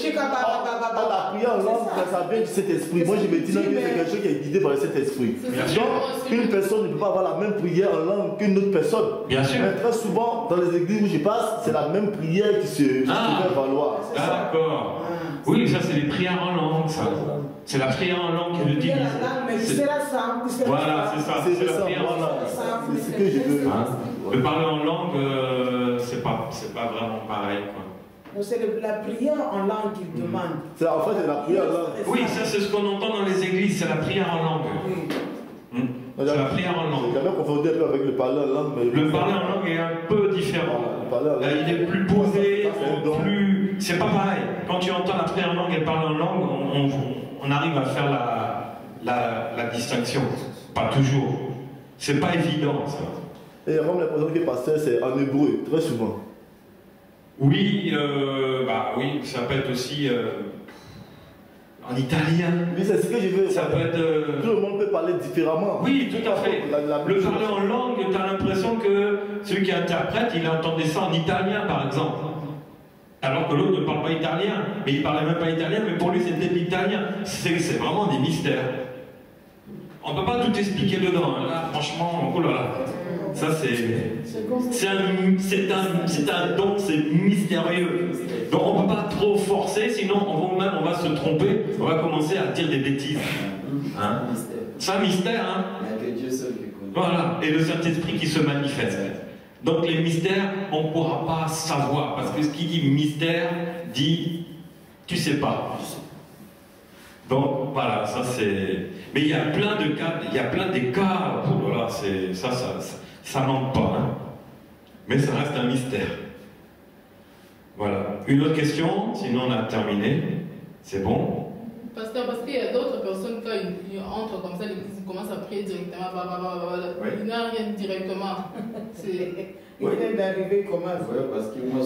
Shika Baba Baba. La prière en langue, ça vient du Saint-Esprit. Moi je me dis que c'est quelque chose qui est guidé par le Saint-Esprit. Donc une personne ne peut pas avoir la même prière en langue qu'une autre personne. Bien sûr. Mais très souvent, dans les églises où je passe, c'est la même prière qui se fait valoir. D'accord. Oui, ça c'est les prières en langue, ça. C'est la prière en langue qui le dit. Voilà, c'est ça. C'est la prière en langue. C'est ce que je veux. De parler en langue, c'est pas vraiment pareil, quoi. Donc c'est la prière en langue qu'il demande. En fait, c'est la prière en langue. Oui, ça c'est ce qu'on entend dans les églises, c'est la prière en langue. C'est la prière en langue. J'ai jamais confondu un peu avec le parler en langue. Mais le parler en langue est un peu différent. Il est plus posé, plus... C'est pas pareil. Quand tu entends la prière en langue et le parler en langue, on arrive à faire la distinction. Pas toujours. C'est pas évident, ça. Et vraiment l'impression que pasteur, c'est en hébreu, très souvent. Oui, oui, ça peut être aussi en italien. Mais c'est ce que je veux. Ça peut être. Tout le monde peut parler différemment. Oui, tout à fait. Le parler en langue, tu as l'impression que celui qui interprète, il entendait ça en italien, par exemple. Alors que l'autre ne parle pas italien. Mais il parlait même pas italien, mais pour lui, c'était l'italien. C'est vraiment des mystères. On ne peut pas tout expliquer dedans. Hein. Là, franchement, oh là là. Ça, c'est un don, c'est mystérieux. Donc on ne peut pas trop forcer, sinon on va se tromper, on va commencer à dire des bêtises. Hein? C'est un mystère. Hein? Voilà, et le Saint-Esprit qui se manifeste. Donc les mystères, on ne pourra pas savoir, parce que ce qui dit mystère dit tu sais pas. Donc voilà, ça c'est. Mais il y a plein de cas, il y a plein des cas, voilà, ça manque pas, hein. Mais ça reste un mystère. Voilà. Une autre question, sinon on a terminé. C'est bon? Pasteur, parce qu'il y a d'autres personnes, quand ils entrent comme ça, ils commencent à prier directement, ils n'ont rien directement. Il vient d'arriver comment? Oui, parce que moi,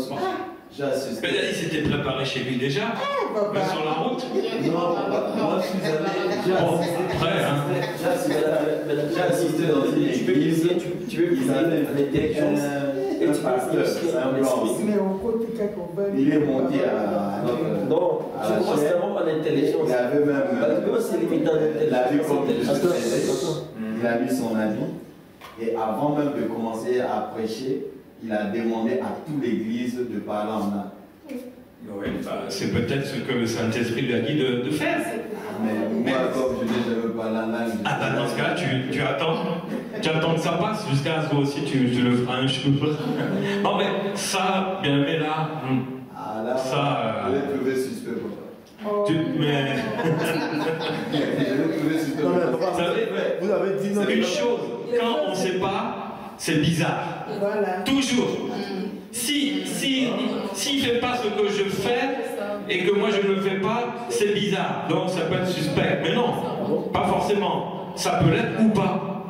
j'ai assisté. Mais là, il s'était préparé chez lui déjà, mais sur la route. Non, moi je suis allé. J'ai assisté dans une église. Tu veux qu'ils avaient une détection. Un pasteur, c'est un blanc. Il est monté à notre. Non, tu commences vraiment par l'intelligence. Il avait même. C'est limité dans l'intelligence. Il a mis son avis. Et avant même de commencer à prêcher, il a demandé à toute l'église de parler en langue. Oui, c'est peut-être ce que le Saint-Esprit lui a dit de faire. Mais moi, comme je n'ai jamais parlé en langue. Ah bah dans ce cas-là, tu attends que ça passe jusqu'à ce que aussi tu le feras un jour. Non mais ça, bien mais là, ça. Je l'ai trouvé suspect, papa. Mais. Je l'ai trouvé suspect. Vous avez dit non. Une chose, quand on ne sait pas, c'est bizarre. Voilà. Toujours. S'il ne fait pas ce que je fais et que moi je ne le fais pas, c'est bizarre. Donc ça peut être suspect. Mais non, pas forcément. Ça peut l'être ou pas.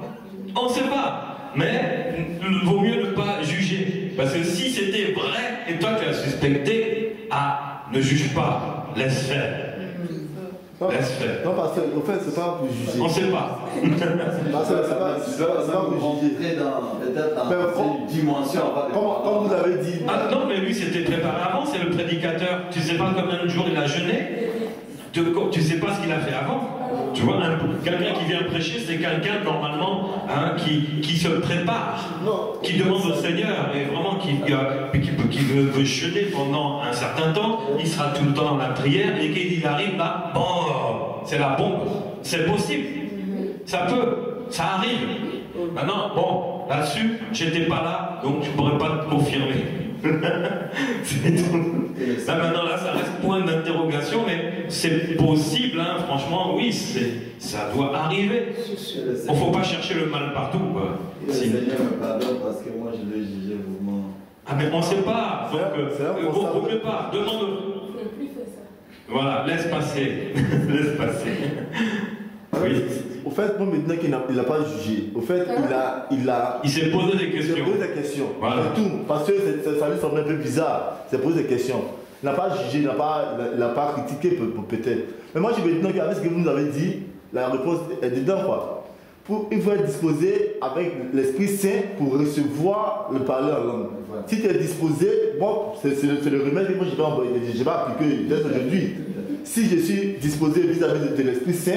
On ne sait pas. Mais il vaut mieux ne pas juger. Parce que si c'était vrai et toi tu as suspecté, ne juge pas. Laisse faire. Laisse faire. Non, parce qu'en fait, c'est pas pour juger. On ne sait pas. C'est pas pour juger. Peut-être dans une dimension. Comme vous avez dit. Ah non, mais lui c'était préparé avant, c'est le prédicateur. Tu sais pas combien de jours il a jeûné. Tu sais pas ce qu'il a fait avant. Tu vois, quelqu'un qui vient prêcher, c'est quelqu'un normalement qui se prépare, qui demande au Seigneur et vraiment qui veut jeûner pendant un certain temps. Il sera tout le temps dans la prière et qu'il arrive là, bon, c'est la bombe. C'est possible. Ça peut, ça arrive. Maintenant, bon, là-dessus, j'étais pas là, donc je pourrais pas te confirmer. C'est tout. Là maintenant, là, ça reste point d'interrogation, mais c'est possible, hein, franchement, oui, ça doit arriver. Il ne faut pas chercher le mal partout. Quoi. Le Seigneur me pardonne parce que moi je l'ai jugé vraiment. Ah, mais on ne sait pas, donc vaut mieux pas. Demande. Voilà, laisse passer. Laisse passer. Oui. Au fait, moi maintenant qu'il n'a pas jugé, au fait, il s'est posé des questions. Il s'est posé des questions. Voilà. C'est tout. Parce que ça lui semble un peu bizarre. Il s'est posé des questions. Il n'a pas jugé, il n'a pas critiqué peut-être. Mais moi, je veux dire qu'avec ce que vous nous avez dit, la réponse est dedans, quoi. Il faut être disposé avec l'Esprit Saint pour recevoir le parler en langue. Ouais. Si tu es disposé, bon, c'est le remède que moi je vais appliquer dès aujourd'hui. Si je suis disposé vis-à-vis de l'Esprit Saint,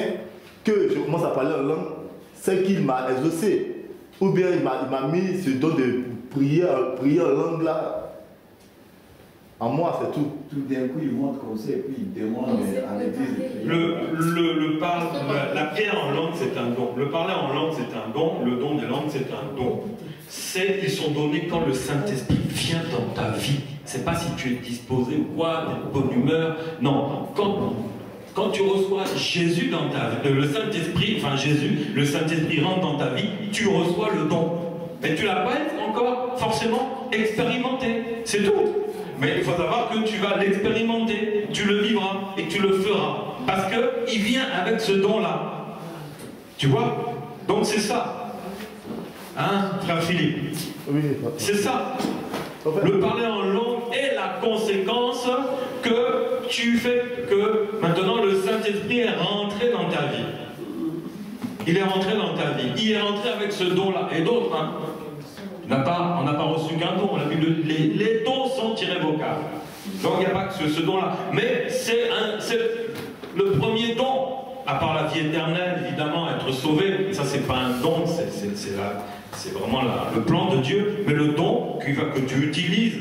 que je commence à parler en langue, c'est qu'il m'a exaucé. Ou bien il m'a mis ce don de prier en langue là en moi, c'est tout. Tout d'un coup, il monte comme ça et puis il demande à l'église. La prière en langue, c'est un don. Le parler en langue, c'est un don. Le don des langues, c'est un don. Ils sont donnés quand le Saint-Esprit vient dans ta vie. C'est pas si tu es disposé ou quoi, de bonne humeur. Non. Quand tu reçois Jésus dans ta vie, le Saint-Esprit, le Saint-Esprit rentre dans ta vie, tu reçois le don. Mais tu ne l'as pas encore forcément expérimenté. C'est tout. Mais il faut savoir que tu vas l'expérimenter, tu le vivras et tu le feras. Parce qu'il vient avec ce don-là. Tu vois? Donc c'est ça. Hein, frère Philippe? Oui. C'est ça. Le parler en langue est la conséquence que tu fais que maintenant le Saint-Esprit est rentré dans ta vie. Il est rentré dans ta vie. Il est rentré avec ce don-là. Et d'autres, hein. On n'a pas reçu qu'un don. Les dons sont irrévocables. Donc il n'y a pas que ce don-là. Mais c'est le premier don. À part la vie éternelle, évidemment, être sauvé. Ça, c'est pas un don. C'est vraiment le plan de Dieu. Mais le don que tu utilises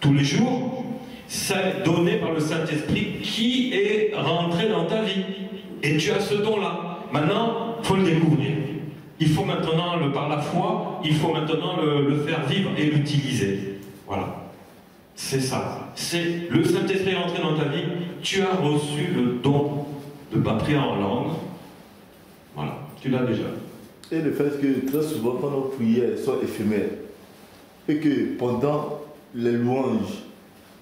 tous les jours, c'est donné par le Saint-Esprit qui est rentré dans ta vie. Et tu as ce don-là. Maintenant, il faut le découvrir. Il faut maintenant, par la foi, il faut maintenant le faire vivre et l'utiliser. Voilà. C'est ça. C'est le Saint-Esprit rentré dans ta vie. Tu as reçu le don de prier en langue. Voilà. Tu l'as déjà. Et le fait que très souvent, quand nos prières sont éphémères, et que pendant les louanges,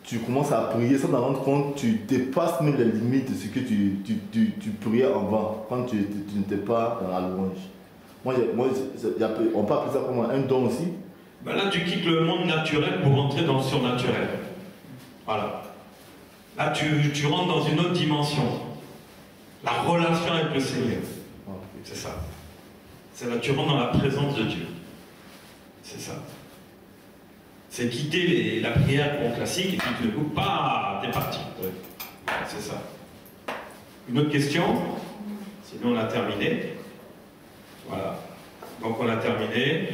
tu commences à prier sans t'en rendre compte, tu dépasses même les limites de ce que tu priais avant, quand tu n'étais pas dans la louange. On peut appeler ça comme un don aussi. Ben là, tu quittes le monde naturel pour entrer dans le surnaturel. Voilà. Là, tu rentres dans une autre dimension. La relation avec le Seigneur. C'est ça. C'est là, tu rentres dans la présence de Dieu. C'est ça. C'est quitter la prière classique et puis tu ne coupes pas, t'es parti. Ouais. C'est ça. Une autre question? Sinon on a terminé. Voilà. Donc on a terminé.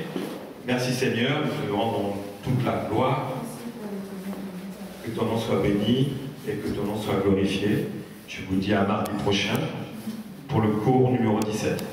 Merci Seigneur, nous te rendons toute la gloire. Que ton nom soit béni et que ton nom soit glorifié. Je vous dis à mardi prochain pour le cours numéro 17.